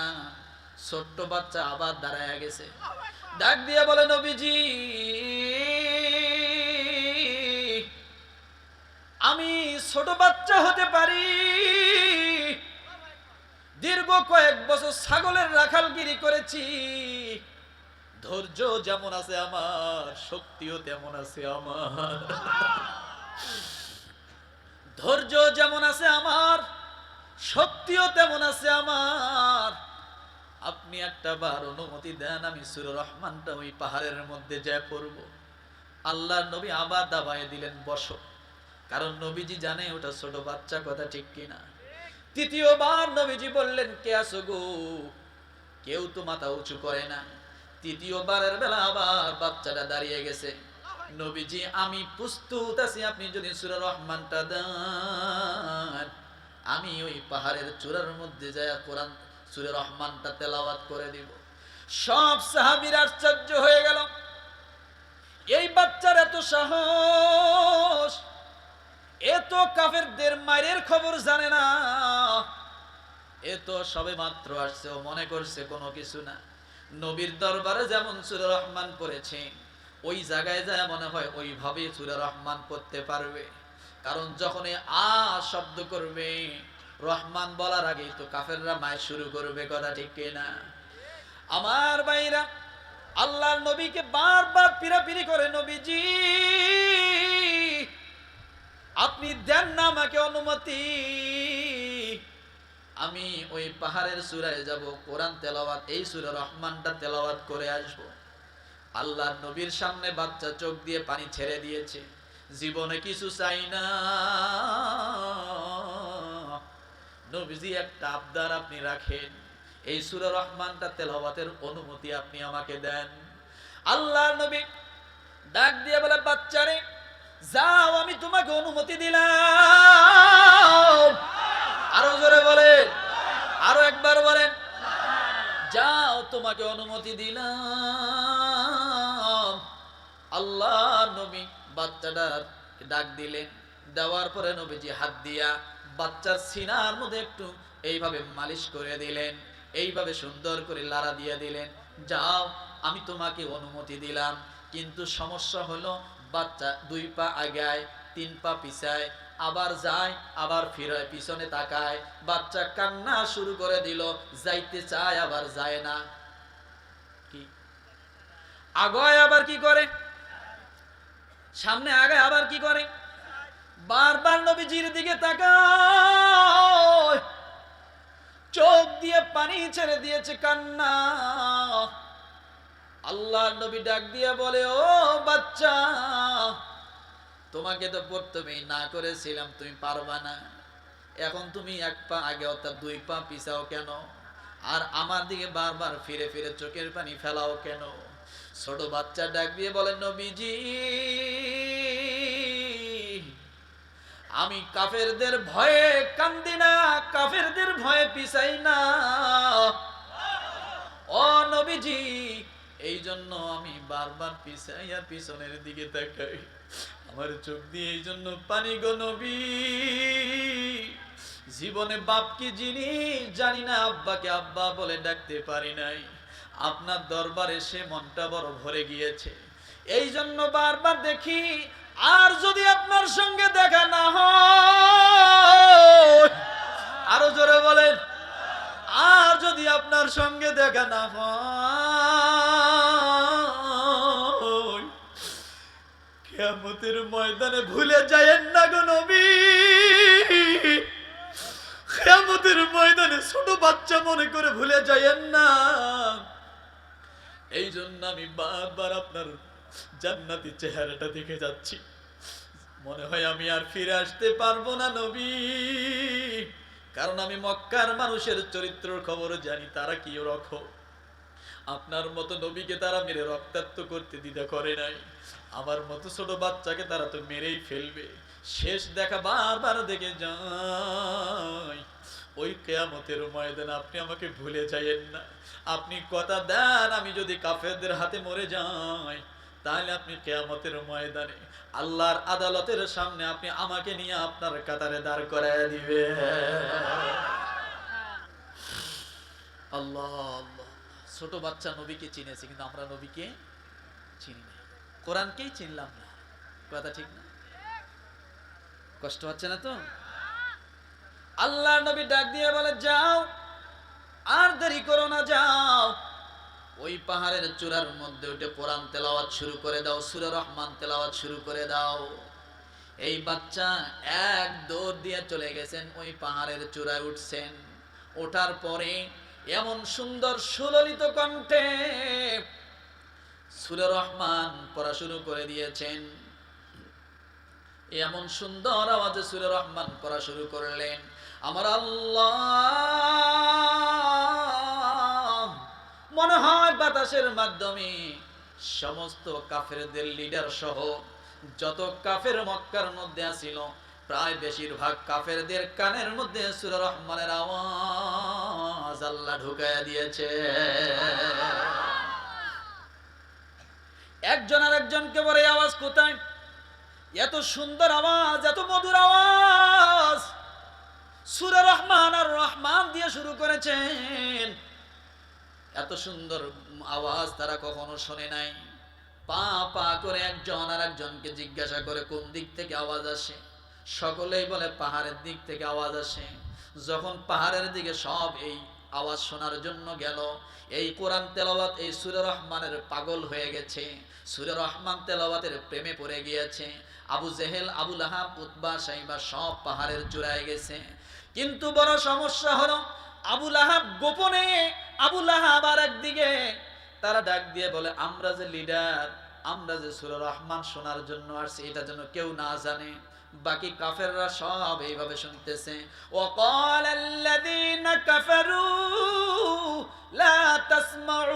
ছোট্ট বাচ্চা আবার দাঁড়ায় গেছে। ডাক দিয়ে বলে, নবীজি আমি ছোট বাচ্চা হতে পারি, দীর্ঘ কয়েক বছর ছাগলের রাখালগিরি করেছি, ধৈর্য যেমন আছে আমার, শক্তিও তেমন আছে আমার। ধৈর্য যেমন আছে আমার, শক্তিও তেমন আছে আমার। আপনি একটা বার অনুমতি দেন, আমি সূরা রহমানটা ওই পাহাড়ের মধ্যে যায় পড়ব। আল্লাহর নবী আবার দাবায় দিলেন, বসো। কারণ নবীজি জানে ওটা ছোট বাচ্চা, কথা ঠিক কিনা? তৃতীয়বার নবীজি বললেন, কে আছো গো? কেউ তো মাথা উঁচু করে না। তৃতীয়বারের বেলা আবার বাচ্চাটা দাঁড়িয়ে গেছে। নবীজি আমি প্রস্তুত আছি, আপনি যদি সূরা রহমানটা দেন, আমি ওই পাহাড়ের চূড়ার মধ্যে যায় কোরআন সূরা রহমানটা তেলাওয়াত করে দিব। সব সাহাবীরা আশ্চর্য হয়ে গেল, এই বাচ্চার এত সাহস, এত কাফেরদের মায়ের খবর জানে না, এত সবে মাত্র আসছে, ও মনে করছে কোনো কিছু না। নবীর দরবারে যেমন সূরা রহমান পড়েছে, ওই জায়গায় যায় মনে হয় ওইভাবে সূরা রহমান পড়তে পারবে। কারণ যখন আ শব্দ করবে, রহমান বলার আগেই তো কাফেররা মায় শুরু করবে, কথা ঠিক কিনা? আমার ভাইরা, আল্লাহর নবীকে বারবার পিরাপিরি করে, নবীজি আপনি দেন না আমাকে অনুমতি, আমি ওই পাহাড়ের চূড়ায় যাব, কোরআন তেলাওয়াত এই সূরা রহমানটা তেলাওয়াত করে আসব। আল্লাহর নবীর সামনে বাচ্চা চোখ দিয়ে পানি ছেড়ে দিয়েছে, জীবনে কিছু চাই না। নবীজি একটা আবদার আপনি রাখেন, এই সূরা রহমানটা তেলাওয়াতের অনুমতি আপনি আমাকে দেন। আল্লাহর নবী ডাক দিয়ে বলে, বাচ্চারে যাও, আমি তোমাকে অনুমতি দিলাম। আরো জোরে বলেন, আরো একবার বলেন, যাও তোমাকে অনুমতি দিলাম। আল্লাহ নবী বাচ্চাটার ডাক দিলেন, দেওয়ার পরে নবীজি হাত দিয়া বাচ্চার সিনার মধ্যে একটু এইভাবে মালিশ করে দিলেন, এইভাবে সুন্দর করে লাড়া দিয়ে দিলেন, যাও আমি তোমাকে অনুমতি দিলাম। কিন্তু সমস্যা হলো, বাচ্চা দুই পা আগায়, 3 পা পিছায়, আবার যায়, আবার ফিরে, পিছনে তাকায়, বাচ্চা কান্না শুরু করে দিল, যাইতে চায় আবার যায় না। কি আগায় আবার কি করে, সামনে আগায় আবার কি করে, বারবার নবীজির দিকে তাকায়, চোখ দিয়ে পানি ছেড়ে দিয়েছে, কান্না। আল্লাহর নবী ডাক দিয়ে বলে, ও বাচ্চা, তোমাকে তো প্রথমেই না করেছিলাম তুমি পারবা না, এখন তুমি 1 পা আগে অর্থাৎ 2 পা পিছাও কেন, আর আমার দিকে বারবার ফিরে ফিরে চোখের পানি ফেলাও কেন? ছোট বাচ্চা ডাক দিয়ে বলেন, নবীজি, আমি কাফেরদের ভয়ে কান্দি না, কাফেরদের ভয়ে পিছাই না। ও নবীজি, এই জন্য আমি বারবার পিছাই আর পিছনের দিকে তাকাই, আমার চোখ দিয়ে এই জন্য পানি গো নবী। জীবনে বাপ কি জিনিস জানি না, আব্বাকে আব্বা বলে ডাকতে পারি নাই, আপনার দরবারে সে মনটা বড় ভরে গিয়েছে, এই জন্য বারবার দেখি। আর যদি আপনার সঙ্গে দেখা না হয়, আরো জোরে বলেন, আর যদি আপনার সঙ্গে দেখা না হয়, কিয়ামতের ময়দানে ভুলে যায়েন না গো নবী, কিয়ামতের ময়দানে ছোট বাচ্চা মনে করে ভুলে যায়েন না। এই জন্য আমি বারবার আপনার জান্নাতি চেহারাটা দেখে যাচ্ছি, মনে হয় আমি আর ফিরে আসতে পারবো না নবী, কারণ আমি মক্কার মানুষের চরিত্রের খবর জানি, তারা কি রকম। আপনার মতো নবীকে তারা মেরে রক্তাক্ত করতে দ্বিধা করে নাই, আমার মতো ছোট বাচ্চাকে তারা তো মেরেই ফেলবে। শেষ দেখা বারবার দেখে যাই, ওই কিয়ামতের ময়দানে আপনি আমাকে ভুলে যাইয়েন না। আপনি কথা দেন, আমি যদি কাফেরদের হাতে মরে যাই, তাহলে আপনি কিয়ামতের ময়দানে আল্লাহর আদালতের সামনে আপনি আমাকে নিয়ে আপনার কাতারে দাঁড় করায় দিবে। আল্লাহ আল্লাহ। ছোট বাচ্চা নবীকে চিনেছে, কিন্তু আমরা নবীকে চিনি না, কোরআনকেই চিনলাম না। কথা ঠিক না? কষ্ট হচ্ছে না তো? আল্লাহ নবী ডাক দিয়ে বলে, যাও, আর দেরি করো না, যাও, ওই পাহাড়ের চূড়ার মধ্যে উঠে কোরআন তেলাওয়াত শুরু করে দাও, সূরা রহমান তেলাওয়াত শুরু করে দাও। এই বাচ্চা এক দৌড় দিয়ে চলে গেছেন, ওই পাহাড়ের চূড়ায় উঠছেন। ওঠার পরে এমন সুন্দর সুললিত কণ্ঠে সূরা রহমান পড়া শুরু করে দিয়েছেন, এমন সুন্দর আওয়াজে সূরা রহমান পড়া শুরু করলেন, আমার আল্লাহ মনে হয় বাতাসের মাধ্যমে সমস্ত কাফেরদের লিডার সহ যত কাফের মক্কার মধ্যে আছিল, প্রায় বেশিরভাগ কাফেরদের কানের মধ্যে সূরা রহমানের আওয়াজ আল্লাহ ঢুকায়া দিয়েছে। একজন আর একজনকে বলে, আওয়াজ কোথায়? এত সুন্দর আওয়াজ, এত মধুর আওয়াজ সূরা রহমান আর রহমান দিয়ে শুরু করেছেন, এত সুন্দর আওয়াজ তারা কখনো শোনে নাই। পা পা করে একজন আর একজনকে জিজ্ঞাসা করে, কোন দিক থেকে আওয়াজ আসে? সকলেই বলে পাহাড়ের দিক থেকে আওয়াজ আসে। যখন পাহাড়ের দিকে সব এই আওয়াজ শোনার জন্য গেল, এই কোরআন তেলাওয়াত, এই সূরা রহমানের পাগল হয়ে গেছে, সূরা রহমান তেলাওয়াতের প্রেমে পড়ে গিয়েছে। আবু জেহেল, আবু লাহাব, উতবা, সাইবা সব পাহাড়ের চূড়ায় গেছে। কিন্তু বড় সমস্যা হলো, আবু লাহাব গোপনে, আবু লাহাব আর একদিকে তারা ডাক দিয়ে বলে, আমরা যে লিডার, আমরা যে সূরা রহমান শোনার জন্য আসছি, এটা যেন কেউ না জানে। বাকি কাফেররা সব এইভাবে শুনতেছে। ওয়াকাল আল্লাযীনা কাফারু লা তাসমাউ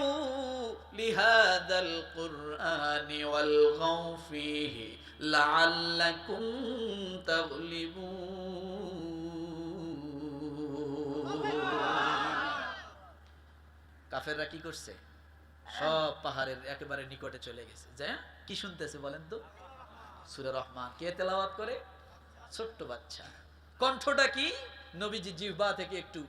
লিহাযাল কুরআনি ওয়ালগাউ ফীহি লাআল্লাকুম তাগলিবুন। কাফেররা কি করছে? সব পাহাড়ের একেবারে নিকটে চলে গেছে। যে কি শুনতেছে বলেন তো? সূরা রহমান। কে তেলাওয়াত করে? ছোট্ট বাচ্চা। কণ্ঠটা কি? নবীজি জিহ্বা থেকে একটু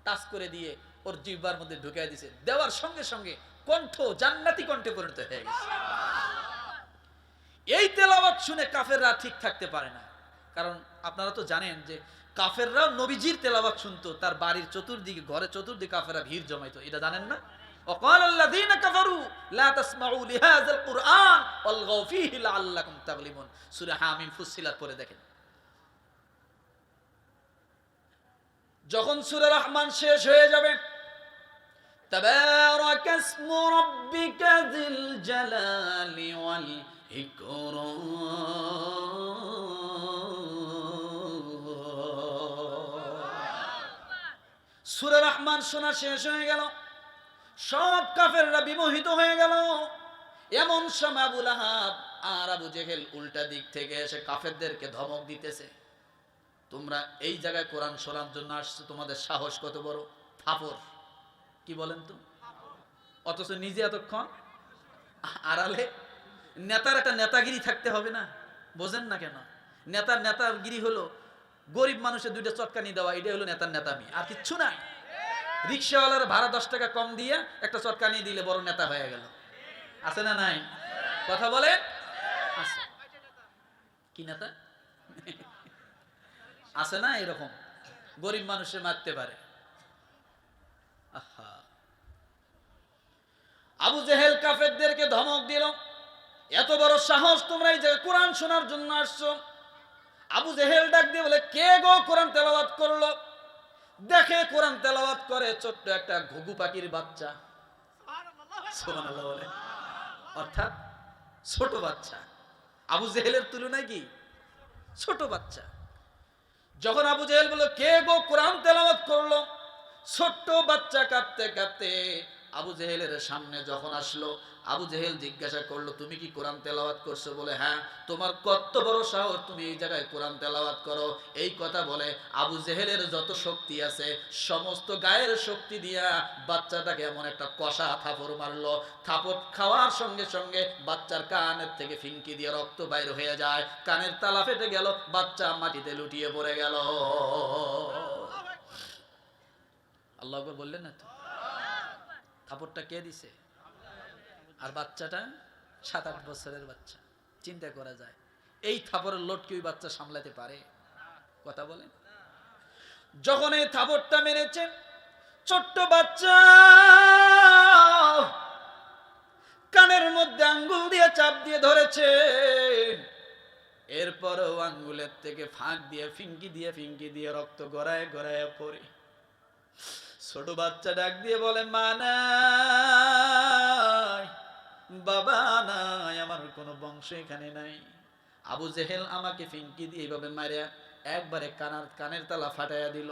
টাচ করে দিয়ে ওর জিহ্বার মধ্যে ঢুকিয়ে দিয়েছে, দেওয়ার সঙ্গে সঙ্গে কণ্ঠ জান্নাতি কণ্ঠে পরিণত হয়ে গেছে। এই তেলাওয়াত শুনে কাফেররা ঠিক থাকতে পারে না। কারণ আপনারা তো জানেন যে কাফেররাও নবীজির তেলাওয়াত শুনতো, তার বাড়ির চতুর্দিকে, ঘরে চতুর্দিকে কাফেররা ভিড় জমাইতো, এটা জানেন না? وقال الذين كفروا لا تسمعوا لهذا القرآن والغوا فيه لعلكم تغلبون। সূরা হামিম ফুসিলাত পড়ে দেখেন। যখন সূরা রহমান শেষ হয়ে যাবে, تبارك اسم ربك ذي الجلال والإكرام, সূরা রহমান শোনা শেষ হয়ে গেল, সব কাফেররা বিমোহিত হয়ে গেল। এমন সময় আবু লাহাব আর আবু জেহেল উল্টা দিক থেকে এসে কাফেরদেরকে ধমক দিতেছে, তোমরা এই জায়গায় কোরআন শোনার জন্য আসছো, তোমাদের সাহস কত বড়! থাপড়, কি বলেন তো? অথচ নিজে এতক্ষণ আড়ালে। নেতার একটা নেতাগিরি থাকতে হবে না? বোঝেন না কেন? নেতার নেতাগিরি হলো গরিব মানুষের দুইটা চটকানি দেওয়া, এটা হলো নেতার নেতামি, আর কিচ্ছু না। রিক্সাওয়ালার ভাড়া 10 টাকা কম দিয়ে একটা চটকানি দিলে বড় নেতা হয়ে গেল। আছে না নাই? কথা বলে আছে। কি নেতা আছে না এরকম? গরিব মানুষে মারতে পারে। আহা, আবু জেহেল কাফেরদেরকে ধমক দিল, এত বড় সাহস, তোমরা এই যে কোরআন শোনার জন্য আসছো। আবু জেহেল ডাক দিয়ে বলে, কে গো কোরআন তেলাওয়াত করলো? দেখে কোরআন তেলাওয়াত করে ছোট্ট একটা ঘুঘু পাখির বাচ্চা। সুবহানাল্লাহ বলে, অর্থাৎ ছোট বাচ্চা। আবু জেহেলের তুলনায় কি ছোট বাচ্চা। যখন আবু জেহেল বলল, কে গো কোরআন তেলাওয়াত করলো, ছোট্ট বাচ্চা কাঁদতে কাঁদতে আবু জেহেলের সামনে যখন আসলো, আবু জেহেল জিজ্ঞাসা করলো, তুমি কি কোরআন তেলাওয়াত করছো? বলে, হ্যাঁ। তোমার কত বড় সাহস, তুমি এই জায়গায় কোরআন তেলাওয়াত করো? এই কথা বলে আবু জেহেলের যত শক্তি আছে সমস্ত গায়ের শক্তি দিয়া বাচ্চাটাকে এমন একটা কষা থাপড় মারলো, থাপড় খাওয়ার সঙ্গে সঙ্গে বাচ্চার কানের থেকে ফিনকি দিয়ে রক্ত বাইর হয়ে যায়, কানের তালা ফেটে গেল, বাচ্চা মাটিতে লুটিয়ে পড়ে গেল। আল্লাহু আকবার বললেন না তো? থাপড়টা কে দিছে? আর বাচ্চাটা 7-8 বছরের বাচ্চা। চিন্তা করা যায়, এই থাপড়ের লোড কি ওই বাচ্চা সামলাতে পারে? কথা বলেন। যখন এই থাপড়টা মেরেছে, ছোট্ট বাচ্চা কানের মধ্যে আঙ্গুল দিয়ে চাপ দিয়ে ধরেছে, এরপরও আঙ্গুলের থেকে ফাঁক দিয়ে ফিঙ্কি দিয়ে রক্ত গড়ায় গড়ায় পড়ে। ছোট বাচ্চা ডাক দিয়ে বলে, মা নাই, বাবা নাই, আমার কোনো বংশ এখানে নাই। আবু জেহেল আমাকে ফিঙ্কি দিয়ে এইভাবে মারিয়া একবারে কানের তালা ফাটাইয়া দিল।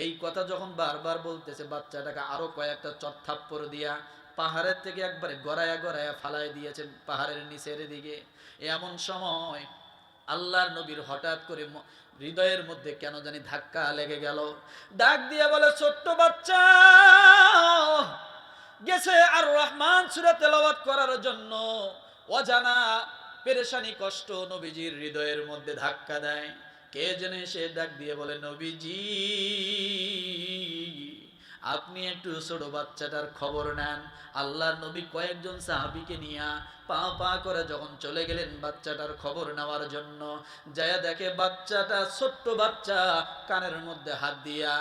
এই কথা যখন বারবার বলতেছে, বাচ্চাটাকে আরো কয়েকটা চড় দিয়া পাহাড়ের থেকে একবারে গড়াইয়া গড়াইয়া ফালাই দিয়েছে পাহাড়ের নিচের দিকে। এমন সময় আল্লাহর নবীর হঠাৎ করে হৃদয়ের মধ্যে কেন জানি ধাক্কা লেগে গেল। ডাক দিয়ে বলে, ছোট্ট বাচ্চা গেছে আর রহমান সূরা তেলাওয়াত করার জন্য। অজানা পেরেশানি কষ্ট নবীজির হৃদয়ের মধ্যে ধাক্কা দেয়। কে জেনে সে ডাক দিয়ে বলে, নবীজি আপনি একটু ছোট বাচ্চাটার খবর নেন। আল্লাহর নবী কয়েকজন সাহাবীকে নিয়ে পা পা করে যখন চলে গেলেন বাচ্চাটার খবর নেওয়ার জন্য, যায় দেখে বাচ্চাটা, ছোট্ট বাচ্চা, কানের মধ্যে হাত দিয়া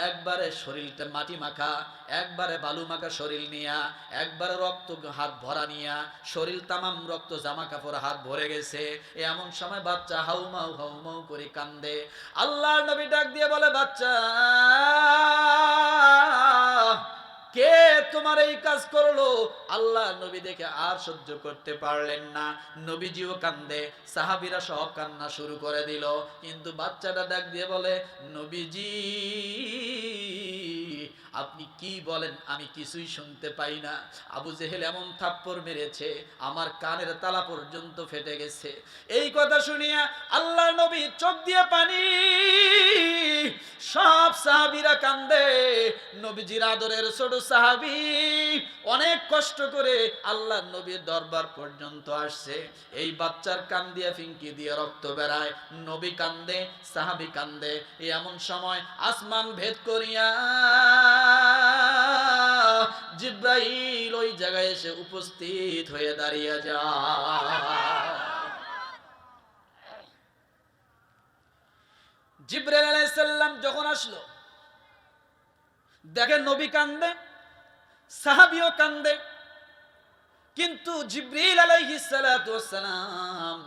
একবারে শরীরটা মাটি মাখা, একবারে বালু মাখা শরীর নিয়া, একবারে রক্ত হাত ভরা নিয়া, শরীর তামাম রক্ত, জামা কাপড় হাত ভরে গেছে। এমন সময় বাচ্চা হাউমাউ করে কান্দে। আল্লাহর নবী ডাক দিয়ে বলে, বাচ্চা কে তোমার এই কাজ করলো? আল্লাহ নবী দেখে আর সহ্য করতে পারলেন না, নবীজিও কান্দে, সাহাবীরা সব কান্না শুরু করে দিল। কিন্তু বাচ্চাটা ডাক দিয়ে বলে, নবীজি আপনি কি বলেন আমি কিছুই শুনতে পাই না। আবু জেহেল এমন থাপ্পড় মেরেছে আমার কানের তালা পর্যন্ত ফেটে গেছে। এই কথা শুনিয়া আল্লাহর নবী চোখ দিয়ে পানি, সব সাহাবীরা কান্দে। নবীজির আদরের ছোট সাহাবী অনেক কষ্ট করে আল্লাহর নবীর দরবার পর্যন্ত আসছে। এই বাচ্চার কান দিয়ে ফিঙ্কি দিয়ে রক্ত বেরায়, নবী কান্দে, সাহাবী কান্দে। এমন সময় আসমান ভেদ করিয়া জিব্রাইল ওই জায়গায় এসে উপস্থিত হয়ে দাঁড়িয়ে যায়। জিবরাইল আলাইহিস সালাম যখন আসলো, দেখেন নবী কান্দে, সাহাবীও কান্দে, কিন্তু জিবরিল আলাইহিস সালাতু ওয়াস সালাম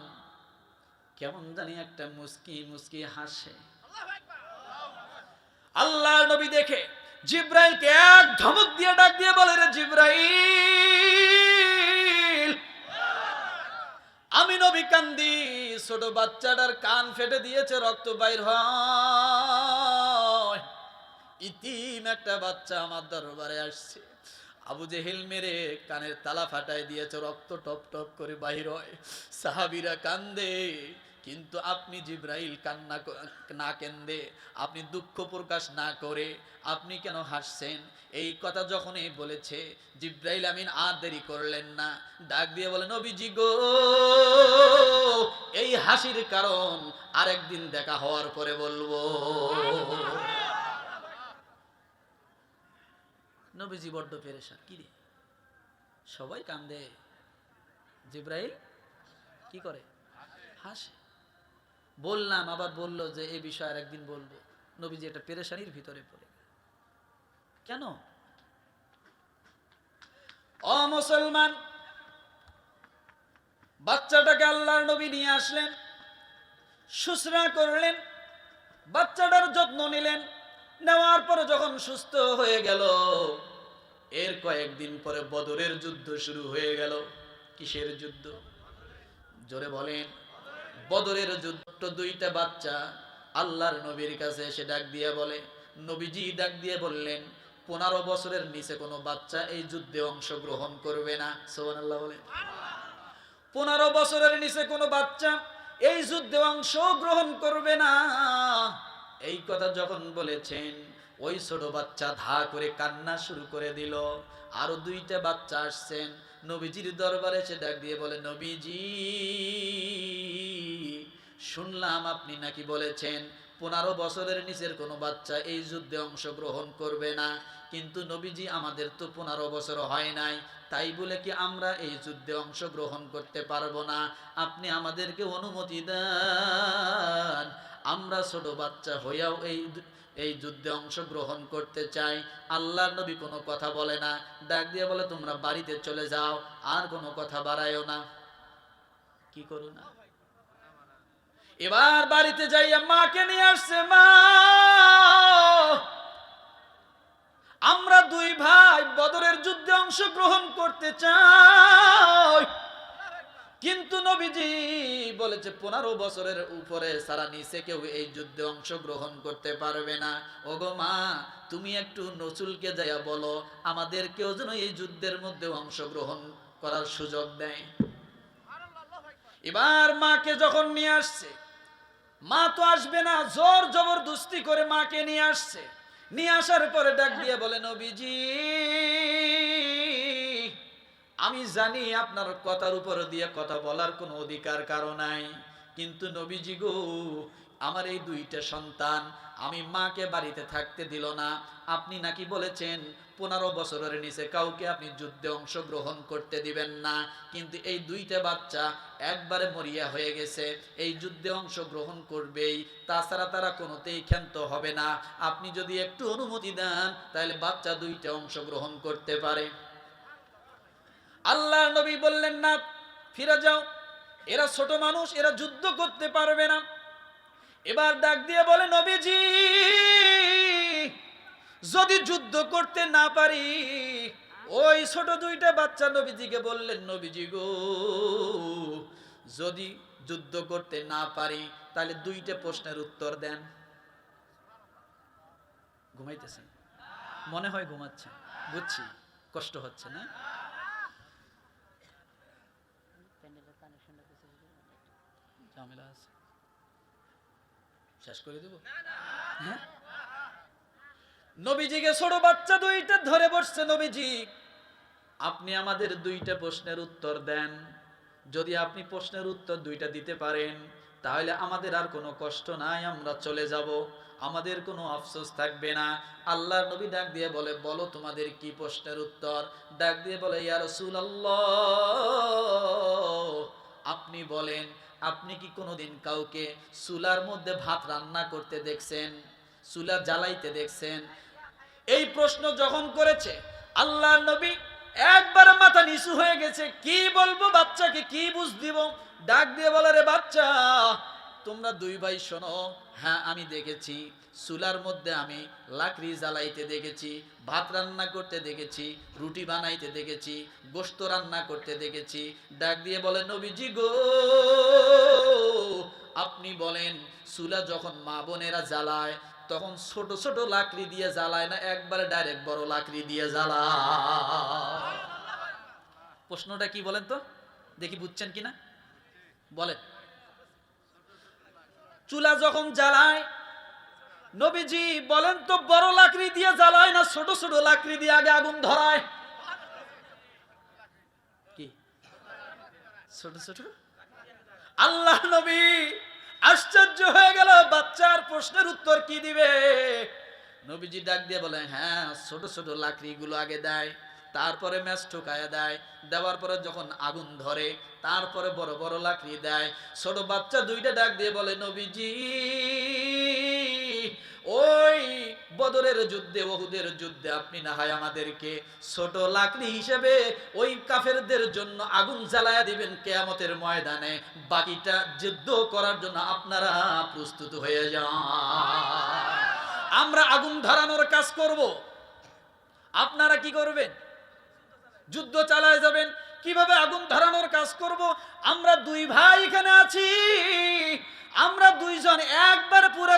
কেমন জানি একটা মুস্কি মুস্কি হাসে। আল্লাহর নবী দেখে জিবরাইলকে এক ধমক দিয়ে ডাক দিয়ে বলে, রে জিবরাইল, আমি নবী কান্দি, ছোট বাচ্চাটার কান ফেটে দিয়েছে, রক্ত বাইর হয়, ইতিম একটা বাচ্চা আমার দরবারে আসছে, আবু জেহেল মেরে কানের তালা ফাটাই দিয়েছে, রক্ত টপ টপ করে বাহির হয়। সাহাবীরা কান্দে, কিন্তু আপনি জিবরাইল কান্না না কেন্দে, আপনি দুঃখ প্রকাশ না করে আপনি কেন হাসছেন? এই কথা যখনই বলেছে জিবরাইল আমিন আর দেরি করলেন না, ডাক দিয়ে বলে, নবীজি গো, এই হাসির কারণ আরেকদিন দেখা হওয়ার পরে বলবো। নবীজি বড্ড পেরেশান, কি রে সবাই কান্দে, জিবরাইল কি করে? হাসে। বললাম, আবার বললো যে এই বিষয় আর একদিন বলবো। নবীজি একটা পেরেশানির ভিতরে পড়ে। কেন? ও মুসলমান, বাচ্চাটাকে আল্লাহর নবী নিয়ে আসলেন, শুশ্রূষা করলেন, বাচ্চাটার যত্ন নিলেন, নেওয়ার পরে যখন সুস্থ হয়ে গেল, এর কয়েকদিন পরে বদরের যুদ্ধ শুরু হয়ে গেল। কিসের যুদ্ধ? জোরে বলেন। বদরের যুদ্ধ। দুইটা বাচ্চা আল্লাহর নবীর কাছে এসে ডাক দিয়ে বলে, নবীজি ডাক দিয়ে বললেন, 15 বছরের নিচে কোনো বাচ্চা এই যুদ্ধে অংশগ্রহণ করবে না। সুবহানাল্লাহ বলে। 15 বছরের নিচে কোনো বাচ্চা এই যুদ্ধে অংশগ্রহণ করবে না। এই কথা যখন বলেছেন, ওই ছোট বাচ্চা ধা করে কান্না শুরু করে দিল। আরো দুইটা বাচ্চা আসছেন নবীজির দরবারে, এসে ডাক দিয়ে বলে, নবীজি শুনলাম আপনি নাকি বলেছেন 15 বছরের নিচের কোনো বাচ্চা এই যুদ্ধে অংশগ্রহণ করবে না, কিন্তু নবীজি আমাদের তো 15 বছর হয় নাই, তাই বলে কি আমরা এই যুদ্ধে অংশগ্রহণ করতে পারবো না? আপনি আমাদেরকে অনুমতি দেন, আমরা ছোট বাচ্চা হইয়াও এই যুদ্ধে অংশগ্রহণ করতে চাই। আল্লাহর নবী কোনো কথা বলে না, ডাক দিয়ে বলে, তোমরা বাড়িতে চলে যাও, আর কোনো কথা বাড়ায়ও না। কি করো না? এবার বাড়িতে যাইয়া মাকে নিয়ে আসছে। মা, আমরা দুই ভাই বদরের যুদ্ধে অংশগ্রহণ করতে চাই, কিন্তু নবীজি বলেছে 15 বছরের উপরে সারা নিচে কেউ এই যুদ্ধে অংশগ্রহণ করতে পারবে না। ওগো মা, তুমি একটু রসূলকে যাইয়া বলো আমাদেরকেও যেন এই যুদ্ধের মধ্যে অংশগ্রহণ করার সুযোগ দেয়। এবার মাকে যখন নিয়ে আসছে, মা তো আসবে না, জোর জবরদস্তি করে মাকে নিয়ে আসছে। নিয়ে আসার পরে ডাক দিয়ে বলে, নবীজি আমি জানি আপনার কথার উপর দিয়ে কথা বলার কোনো অধিকার কারো নাই, কিন্তু নবীজি গো, আমার এই দুইটা সন্তান আমি মাকে বাড়িতে থাকতে দিল না। আপনি নাকি বলেছেন 15 বছরের নিচে কাউকে আপনি যুদ্ধে অংশগ্রহণ করতে দিবেন না, কিন্তু এই দুইটা বাচ্চা একবারে মরিয়া হয়ে গেছে, এই যুদ্ধে অংশগ্রহণ করবেই, তাছাড়া তারা কোনোতেই ক্ষান্ত হবে না। আপনি যদি একটু অনুমতি দেন তাহলে বাচ্চা দুইটা অংশগ্রহণ করতে পারে। আল্লাহর নবী বললেন, না, ফিরে যাও, এরা ছোট মানুষ, এরা যুদ্ধ করতে পারবে না। এবার ডাক দিয়ে বলে, নবীজি যদি যুদ্ধ করতে না পারি, ওই ছোট দুইটা বাচ্চা নবীজিকে বললেন, নবীজি গো যদি যুদ্ধ করতে না পারি তাহলে দুইটা প্রশ্নের উত্তর দেন। ঘুমাইতেছেন মনে হয়, ঘুমাচ্ছেন, বুঝছি, কষ্ট হচ্ছে না? ঝামেলা আছে, শেষ করে দেব। হ্যাঁ, নবীজিকে ছোট বাচ্চা দুইটা ধরে বসছে, নবীজি আপনি আমাদের দুইটা প্রশ্নের উত্তর দেন। যদি আপনি প্রশ্নের উত্তর দুইটা দিতে পারেন তাহলে আমাদের আর কোনো কষ্ট নাই, আমরা চলে যাব, আমাদের কোনো আফসোস থাকবে না। আল্লাহর নবী ডাক দিয়ে বলে, বলো তোমাদের কি প্রশ্নের উত্তর? ডাক দিয়ে বলে, ইয়া রাসূলুল্লাহ আপনি বলেন, আপনি কি কোনোদিন কাউকে চুলার মধ্যে ভাত রান্না করতে দেখছেন, চুলা জ্বালাইতে দেখছেন? এই প্রশ্ন যখন করেছে আল্লাহ নবী একবার মাথা নিচু হয়ে গেছে। কি বলবো বাচ্চাকে, কি বুঝ দিব? ডাক দিয়ে বলে, রে বাচ্চা, তোমরা দুই ভাই শোনো, হ্যাঁ আমি দেখেছি চুলার মধ্যে আমি লাকড়ি জ্বালাইতে দেখেছি, ভাত রান্না করতে দেখেছি, রুটি বানাইতে দেখেছি, গোশত রান্না করতে দেখেছি। ডাক দিয়ে বলে, নবীজি গো, আপনি বলেন চুলা যখন মা বোনেরা জ্বালায় তখন ছোট ছোট লাকড়ি দিয়ে জ্বালায় না একবারে ডাইরেক্ট বড় লাকড়ি দিয়ে জ্বালায়? প্রশ্নটা কি বলেন তো দেখি, বুঝছেন কিনা বলেন। চুলা যখন জ্বালায় নবীজি বলেন তো বড় লাকড়ি দিয়ে জ্বালায় না ছোট ছোট লাকড়ি দিয়ে আগে আগুন ধরায়? কি ছোট ছোট? আল্লাহ নবী আশ্চর্য হয়ে গেল, বাচ্চার প্রশ্নের উত্তর কি দিবে। নবীজি ডাক দিয়ে বলে, হ্যাঁ ছোট ছোট লাকড়ি গুলো আগে দেয়, তারপরে ম্যাচ ঠোকায় দেয়, দেওয়ার পরে যখন আগুন ধরে তারপরে বড় বড় লাকড়ি দেয়। ছোট বাচ্চা দুইটা ডাক দিয়ে বলে, নবীজি ওই বদরের যুদ্ধে, ওহুদের যুদ্ধে আপনি না হয় আমাদেরকে ছোট লাকড়ি হিসেবে ওই কাফেরদের জন্য আগুন জ্বালায়া দিবেন কিয়ামতের ময়দানে, বাকিটা যুদ্ধ করার জন্য আপনারা প্রস্তুত হয়ে যান। আমরা আগুন ধরানোর কাজ করব, আপনারা কি করবেন? যুদ্ধ চালায় যাবেন। কিভাবে আগুন ধরানোর কাজ করব? আমরা দুই ভাই এখানে আছি, আমরা দুইজন একবার পুরো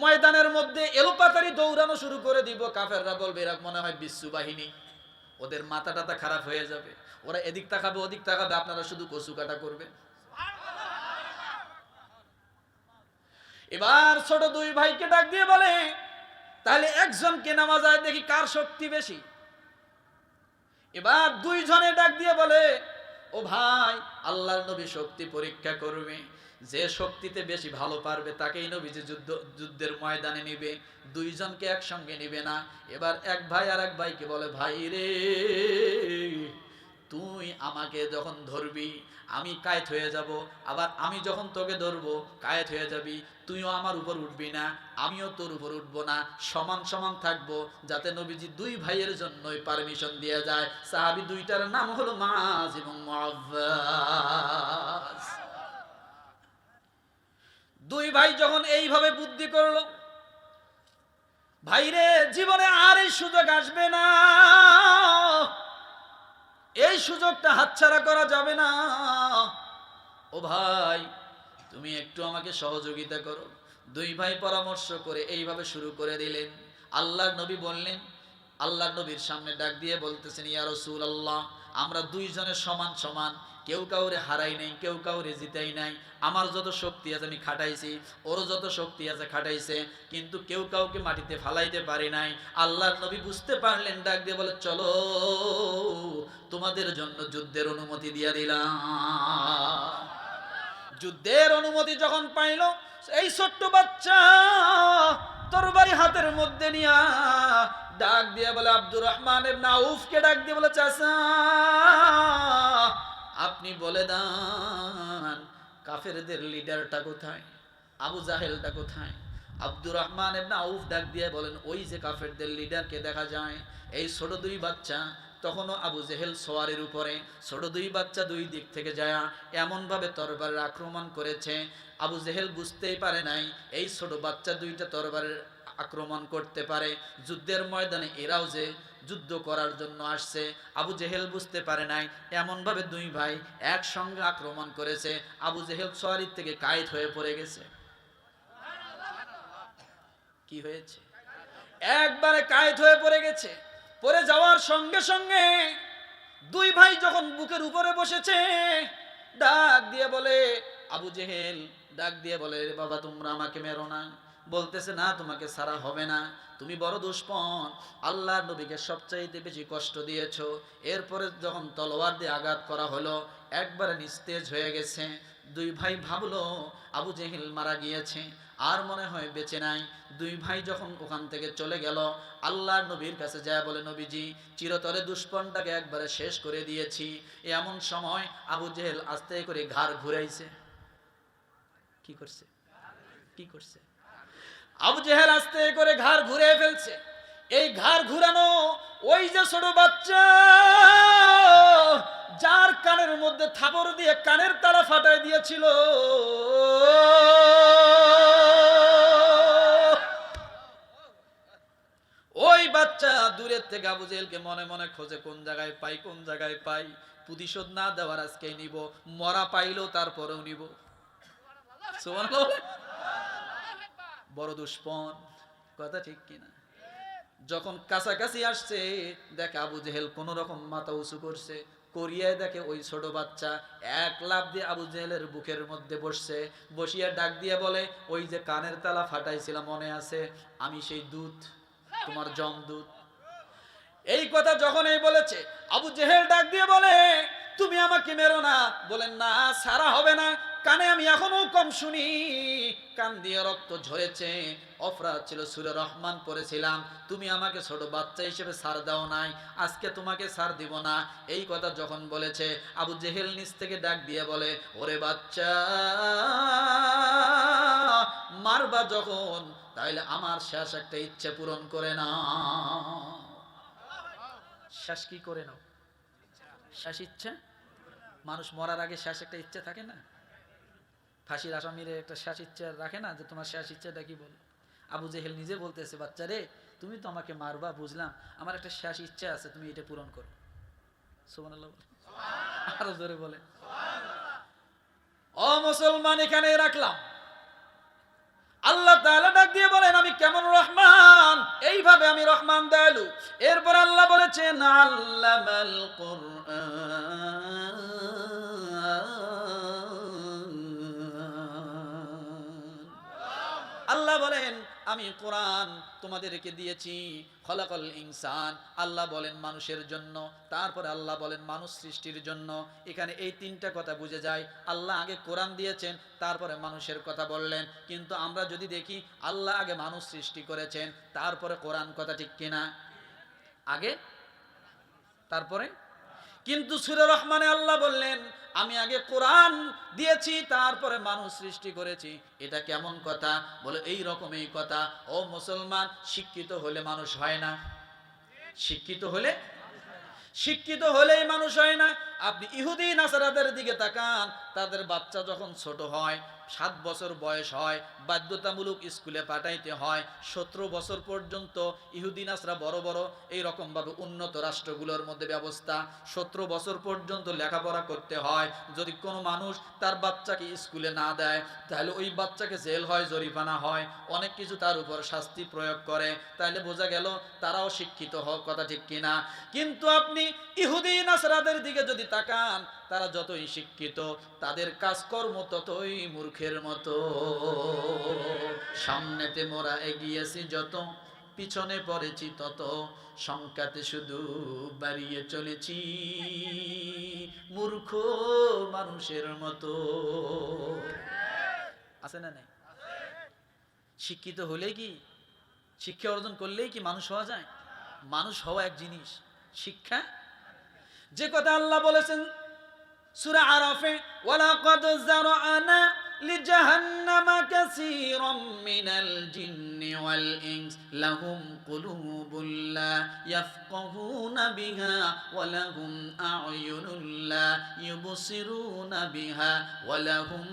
ময়দানের মধ্যে এলোপাতারি দৌড়ানো শুরু করে দিব। কাফেররা বলবে এরা মনে হয় বিশ্বু বাহিনী, ওদের মাথা টাথা খারাপ হয়ে যাবে, ওরা এদিক তাকাবে ওদিক তাকাবে, আপনারা শুধু কচু কাটা করবেন। এবার ছোট দুই ভাইকে ডাক দিয়ে বলে, তাহলে একজনকে নামা যায়, দেখি কার শক্তি বেশি। এবার দুইজনে ডাক দিয়ে বলে, ও ভাই, আল্লাহর নবী শক্তি পরীক্ষা করবে, যে শক্তিতে বেশি ভালো পারবে তাকেই নবী যে যুদ্ধের ময়দানে নিবে, দুইজনকে একসঙ্গে নিবে না। এবার এক ভাই আর এক ভাইকে বলে, ভাই রে, তুই আমাকে যখন ধরবি আমি কায়েত হয়ে যাব, আবার আমি যখন তোকে ধরবো কায়েত হয়ে যাবি, তুইও আমার উপর উঠবি না আমিও তোর উপর উঠবো না, সমান সমান থাকবো। যাতে নবীজি দুই ভাইয়ের জন্যই পারমিশন দিয়ে যায়। সাহাবী দুইটার নাম হলো মাআজ এবং মুআওয়াজ। দুই ভাই যখন এইভাবে বুদ্ধি করলো, ভাইরে জীবনে আর এই সুযোগ আসবে না, এই সুযোগটা হাতছাড়া করা যাবে না। ও ভাই, তুমি একটু আমাকে সহযোগিতা করো। দুই ভাই পরামর্শ করে এইভাবে শুরু করে দিলেন। আল্লাহর নবী বললেন, আল্লাহর নবীর সামনে ডাক দিয়ে বলতেছেন, ইয়া রাসূলুল্লাহ, আমরা দুইজনে সমান সমান, কেউ কাউরে হারাই নাই, কেউ কাউরে জিতাই নাই। আমার যত শক্তি আছে আমি খাটাইছি, ওরও যত শক্তি আছে খাটাইছে, কিন্তু কেউ কাউকে মাটিতে ফালাইতে পারি নাই। আল্লাহর নবী বুঝতে পারলেন, ডাক দিয়ে বলে, চলো তোমাদের জন্য যুদ্ধের অনুমতি দিয়ে দিলাম। যুদ্ধের অনুমতি যখন পাইল, এই ছোট্ট বাচ্চা তরবারি হাতের মধ্যে নিয়া ডাক দিয়ে বলে, আব্দুর রহমান ইবনে আউফকে ডাক দিয়ে বলে, চাচা আপনি বলে দেন কাফেরদের লিডারটা কোথায়, আবু জাহেলটা কোথায়? আব্দুর রহমান ইবনে আউফ ডাক দিয়ে বলেন, ওই যে কাফেরদের লিডারকে দেখা যায়। এই ছোট দুই বাচ্চা, তখনও আবু জেহেল সোয়ারের উপরে, ছোট দুই বাচ্চা দুই দিক থেকে যায় এমন ভাবে তরবারের আক্রমণ করেছে, আবু জেহেল বুঝতেই পারে নাই এই ছোট বাচ্চা দুইটা তরবারের আক্রমণ করতে পারে। যুদ্ধের ময়দানে এরাও যে যুদ্ধ করার জন্য আসছে, আবু জেহেল বুঝতে পারে নাই, এমন ভাবে দুই ভাই একসঙ্গে আক্রমণ করেছে। আবু জেহেল সোয়ারির থেকে কায়েত হয়ে পড়ে গেছে। কি হয়েছে? একবারে কায়েত হয়ে পড়ে গেছে। পড়ে যাওয়ার সঙ্গে সঙ্গে দুই ভাই যখন বুকের উপরে বসেছে, ডাক দিয়ে বলে, আবু জেহেল ডাক দিয়ে বলে, বাবা তোমরা আমাকে মেরো না। বলতেছে, না তোমাকে ছাড়া হবে না, তুমি বড় দুশমন, আল্লাহর নবীকে সবচাইতে বেশি কষ্ট দিয়েছো। এরপরে যখন তলোয়ার দিয়ে আঘাত করা হলো, একবারে নিস্তেজ হয়ে গেছে। দুই ভাই ভাবলো আবু জেহেল মারা গিয়েছে, আর মনে হয় বেঁচে নাই। দুই ভাই যখন ওখান থেকে চলে গেল, আল্লাহর নবীর কাছে যায় বলে, নবীজি চিরতরে দুশমনটাকে একবারে শেষ করে দিয়েছি। এমন সময় আবু জেহেল আস্তে করে ঘাড় ঘুরাইছে। কি করছে? কি করছে? আবু জেহেল আস্তে করে ঘাড় ঘুরে ফেলছে। এই ঘাড় ঘুরানো ওই যে ছোট বাচ্চা যার কানের মধ্যে থাবর দিয়ে কানের তালা ফাটাই দিয়েছিল, ওই বাচ্চা দূরের থেকে আবু জেহেলকে মনে মনে খোঁজে, কোন জায়গায় পাই, কোন জায়গায় পাই, প্রতিশোধ না দেওয়ার আজকেই নিব, মরা পাইলেও তারপরেও নিব। সুবহানাল্লাহ। বড় দুশ্মন, কথা ঠিক কিনা? যখন কাছাকাছি আসছে দেখে আবু জেহেল কোন রকম মাথা উঁচু করছে, করিয়ায় দেখে ওই ছোট বাচ্চা এক লাফ দিয়ে আবু জেহেলের বুকের মধ্যে বসছে, বসিয়া ডাক দিয়ে বলে, ওই যে কানের তালা ফাটাইছিলাম মনে আছে? আমি সেই দূত, তোমার যমদূত। এই কথা যখন এই বলেছে, আবু জেহেল ডাক দিয়ে বলে, তুমি আমাকে মেরো না। বলেন না, সারা হবে না, কানে আমি এখনো কম শুনি, কান দিয়ে রক্ত ঝরেছে, অপরাধ ছিল, সূরা রহমান পড়েছিলাম, তুমি আমাকে ছোট বাচ্চা হিসেবে ছাড় দাও নাই, আজকে তোমাকে ছাড় দিব না। এই কথা যখন বলেছে, আবু জেহেল নিচ থেকে ডাক দিয়ে বলে, ওরে বাচ্চা, মারবা যখন, তাইলে আমার শেষ একটা ইচ্ছে পূরণ করে না। শেষ কি করে নাও? শেষ ইচ্ছা। মানুষ মরার আগে শেষ একটা ইচ্ছে থাকে না? ফাঁসির আসামিরে একটা শেষ ইচ্ছা রাখে না, যে তোমার শেষ ইচ্ছাটা কি? বল। আবু জেহেল নিজে বলতেছে, বাচ্চা রে, তুমি তো আমাকে মারবা বুঝলাম, আমার একটা শেষ ইচ্ছা আছে, তুমি এটা পূরণ করো। সুবহানাল্লাহ। আরো জোরে বলে। ও মুসলমান, এখানে রাখলাম। আল্লাহ তাআলা ডাক দিয়ে বলেন, আমি কেমন রহমান, এইভাবে আমি রহমান দয়ালু। এরপর আল্লাহ বলেছেন, আল্লামাল কুরআন, আল্লাহ বলেন আমি কোরআন তোমাদেরকে দিয়েছি, খলাকাল ইনসান, আল্লাহ বলেন মানুষের জন্য, তারপরে আল্লাহ বলেন মানুষ সৃষ্টির জন্য। এখানে এই তিনটা কথা বুঝে যায়, আল্লাহ আগে কোরআন দিয়েছেন, তারপরে মানুষের কথা বললেন। কিন্তু আমরা যদি দেখি, আল্লাহ আগে মানুষ সৃষ্টি করেছেন, তারপরে কোরআন, কথা ঠিক কিনা? আগে তারপরে। কিন্তু সূরা রহমানে আল্লাহ বললেন, আমি আগে কোরআন দিয়েছি, তারপরে মানুষ সৃষ্টি করেছি। এটা কেমন কথা? বলে এই রকমই কথা। ও মুসলমান, শিক্ষিত হলে মানুষ হয় না। শিক্ষিত হলেই মানুষ হয় না। আপনি ইহুদি নাসারাদের দিকে তাকান, তাদের বাচ্চা যখন ছোট হয়, 7 বছর বয়স হয়, বাধ্যতামূলক স্কুলে পাঠাইতে হয়। 17 বছর পর্যন্ত ইহুদি নাসরা বড় বড় এইরকম ভাবে উন্নত রাষ্ট্রগুলোর মধ্যে ব্যবস্থা, 17 বছর পর্যন্ত লেখাপড়া করতে হয়। যদি কোনো মানুষ তার বাচ্চাকে স্কুলে না দেয়, তাহলে ওই বাচ্চাকে জেল হয়, জরিমানা হয়, অনেক কিছু তার উপর শাস্তি প্রয়োগ করে। তাহলে বোঝা গেল তারাও শিক্ষিত হোক, কথা ঠিক কিনা? কিন্তু আপনি ইহুদি নাসরাদের দিকে যদি তাকান, তারা যতই শিক্ষিত, তাদের কাজকর্ম ততই মূর্খের মতো। সামনেতে মোরা এগিয়েছি যত, পিছনে পড়েছি তত, সংখ্যাতে শুধু বাড়িয়ে চলেছি, মূর্খ মানুষের মতো। আছে না নাই? শিক্ষিত হলেই কি, শিক্ষা অর্জন করলেই কি মানুষ হওয়া যায়? মানুষ হওয়া এক জিনিস, শিক্ষা। যে কথা আল্লাহ বলেছেন সূরা আরাফে, ওয়ালাকাদ যারানা লিজাহান্নামা কাসীরাম মিনাল জিন্নি ওয়াল ইনস লাহুম কুলুবুল লা ইয়াফকাহুনা বিহা ওয়া লাহুম আ'য়ুনুল লা ইউবসিরুনা বিহা ওয়া লাহুম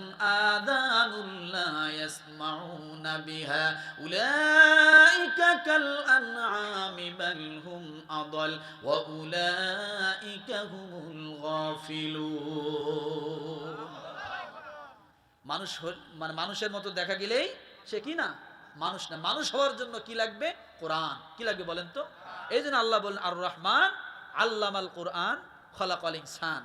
আযানুল লা ইয়াসমাউনা বিহা উলাইকা কাল আনআমি বাল হুম আদাল ওয়া উলাইকা হুমুল গাফিলুন। মানুষ মানে মানুষের মতো দেখা গেলেই সে কি না? মানুষ না। মানুষ হওয়ার জন্য কি লাগবে? কোরআন। কি লাগবে বলেন তো? এই জন্য আল্লাহ বলেন, আর রহমান আল্লামাল কোরআন খলাকাল ইনসান।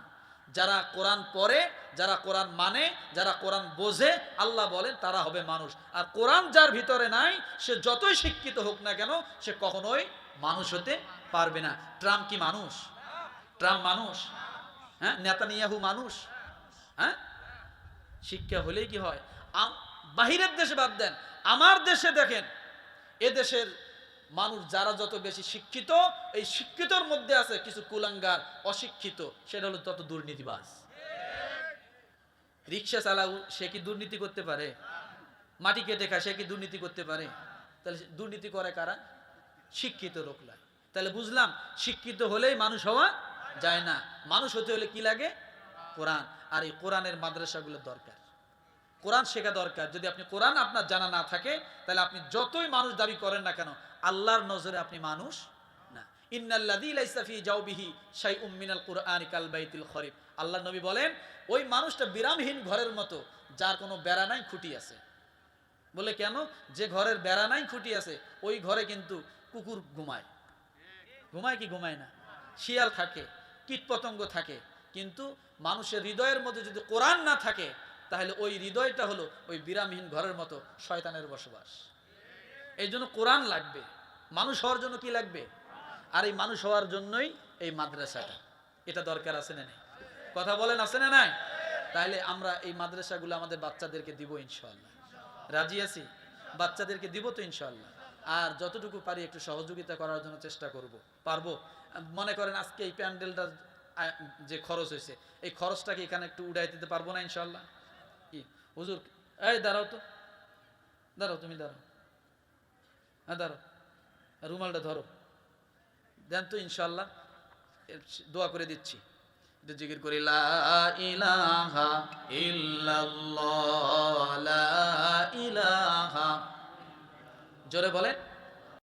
যারা কোরআন পড়ে, যারা কোরআন মানে, যারা কোরআন বোঝে, আল্লাহ বলেন তারা হবে মানুষ। আর কোরআন যার ভিতরে নাই, সে যতই শিক্ষিত হোক না কেন, সে কখনোই মানুষ হতে পারবে না। ট্রাম্প কি মানুষ? ট্রাম্প মানুষ? হ্যাঁ, নেতানিয়াহু মানুষ? হ্যাঁ, শিক্ষা হলেই কি হয়? বাহিরের দেশে বাদ দেন, আমার দেশে দেখেন, এ দেশের মানুষ যারা যত বেশি শিক্ষিত, এই শিক্ষিতর মধ্যে আছে কিছু কুলাঙ্গার, অশিক্ষিত, সেটা হলো তত দুর্নীতিবাজ। রিক্সা চালাও সে কি দুর্নীতি করতে পারে? মাটি কেটে খায় সে কি দুর্নীতি করতে পারে? তাহলে দুর্নীতি করে কারা? শিক্ষিত লোকরা। তাহলে বুঝলাম শিক্ষিত হলেই মানুষ হওয়া যায় না, মানুষ হতে হলে কি লাগে? কোরআন। আর এই কোরআনের মাদ্রাসাগুলো দরকার, কোরআন শেখা দরকার। যদি আপনি কোরআন আপনার জানা না থাকে, তাহলে আপনি যতই মানুষ দাবি করেন না কেন, আল্লাহর নজরে আপনি মানুষ না। ইন্নাল্লাযী লাইসা ফী জাওবিহি শাইউম মিনাল কুরআনি কাল বাইতিল খরিব। আল্লাহর নবী বলেন, ওই মানুষটা বিরামহীন ঘরের মতো, যার কোনো বেড়া নাই, খুঁটি আছে। বলে কেন? যে ঘরের বেড়া নাই, খুঁটি আছে, ওই ঘরে কিন্তু কুকুর ঘুমায়। ঘুমায় কি ঘুমায় না? শিয়াল থাকে, কীটপতঙ্গ থাকে। কিন্তু মানুষের হৃদয়ের মধ্যে যদি কোরআন না থাকে, তাহলে ওই হৃদয়টা হলো ওই বিরামহীন ঘরের মতো, শয়তানের বসবাস। এই জন্য কোরআন লাগবে। মানুষ হওয়ার জন্য কি লাগবে? আর এই মানুষ হওয়ার জন্যই এই মাদ্রাসাটা, এটা দরকার আছে না নাই? কথা বলেন, আছে না নাই? তাহলে আমরা এই মাদ্রাসাগুলো আমাদের বাচ্চাদেরকে দিব ইনশাআল্লাহ। রাজি আছি? বাচ্চাদেরকে দিব তো ইনশাআল্লাহ। আর যতটুকু পারি একটু সহযোগিতা করার জন্য চেষ্টা করব। পারবো? মনে করেন আজকে এই প্যান্ডেলটার যে খরচ হয়েছে, এই খরচটাকে এখানে একটু উড়াই দিতে পারবো না ইনশাআল্লাহ? কি হুজুর, এই দাঁড়াও তো, দাঁড়াও, তুমি দাঁড়াও, হ্যাঁ দাঁড়াও, রুমালটা ধরো, দেন তো ইনশাআল্লাহ। দোয়া করে দিচ্ছি, একটু জিকির করি, লা ইলাহা ইল্লাল্লাহ, লা ইলাহা, জোরে বলেন।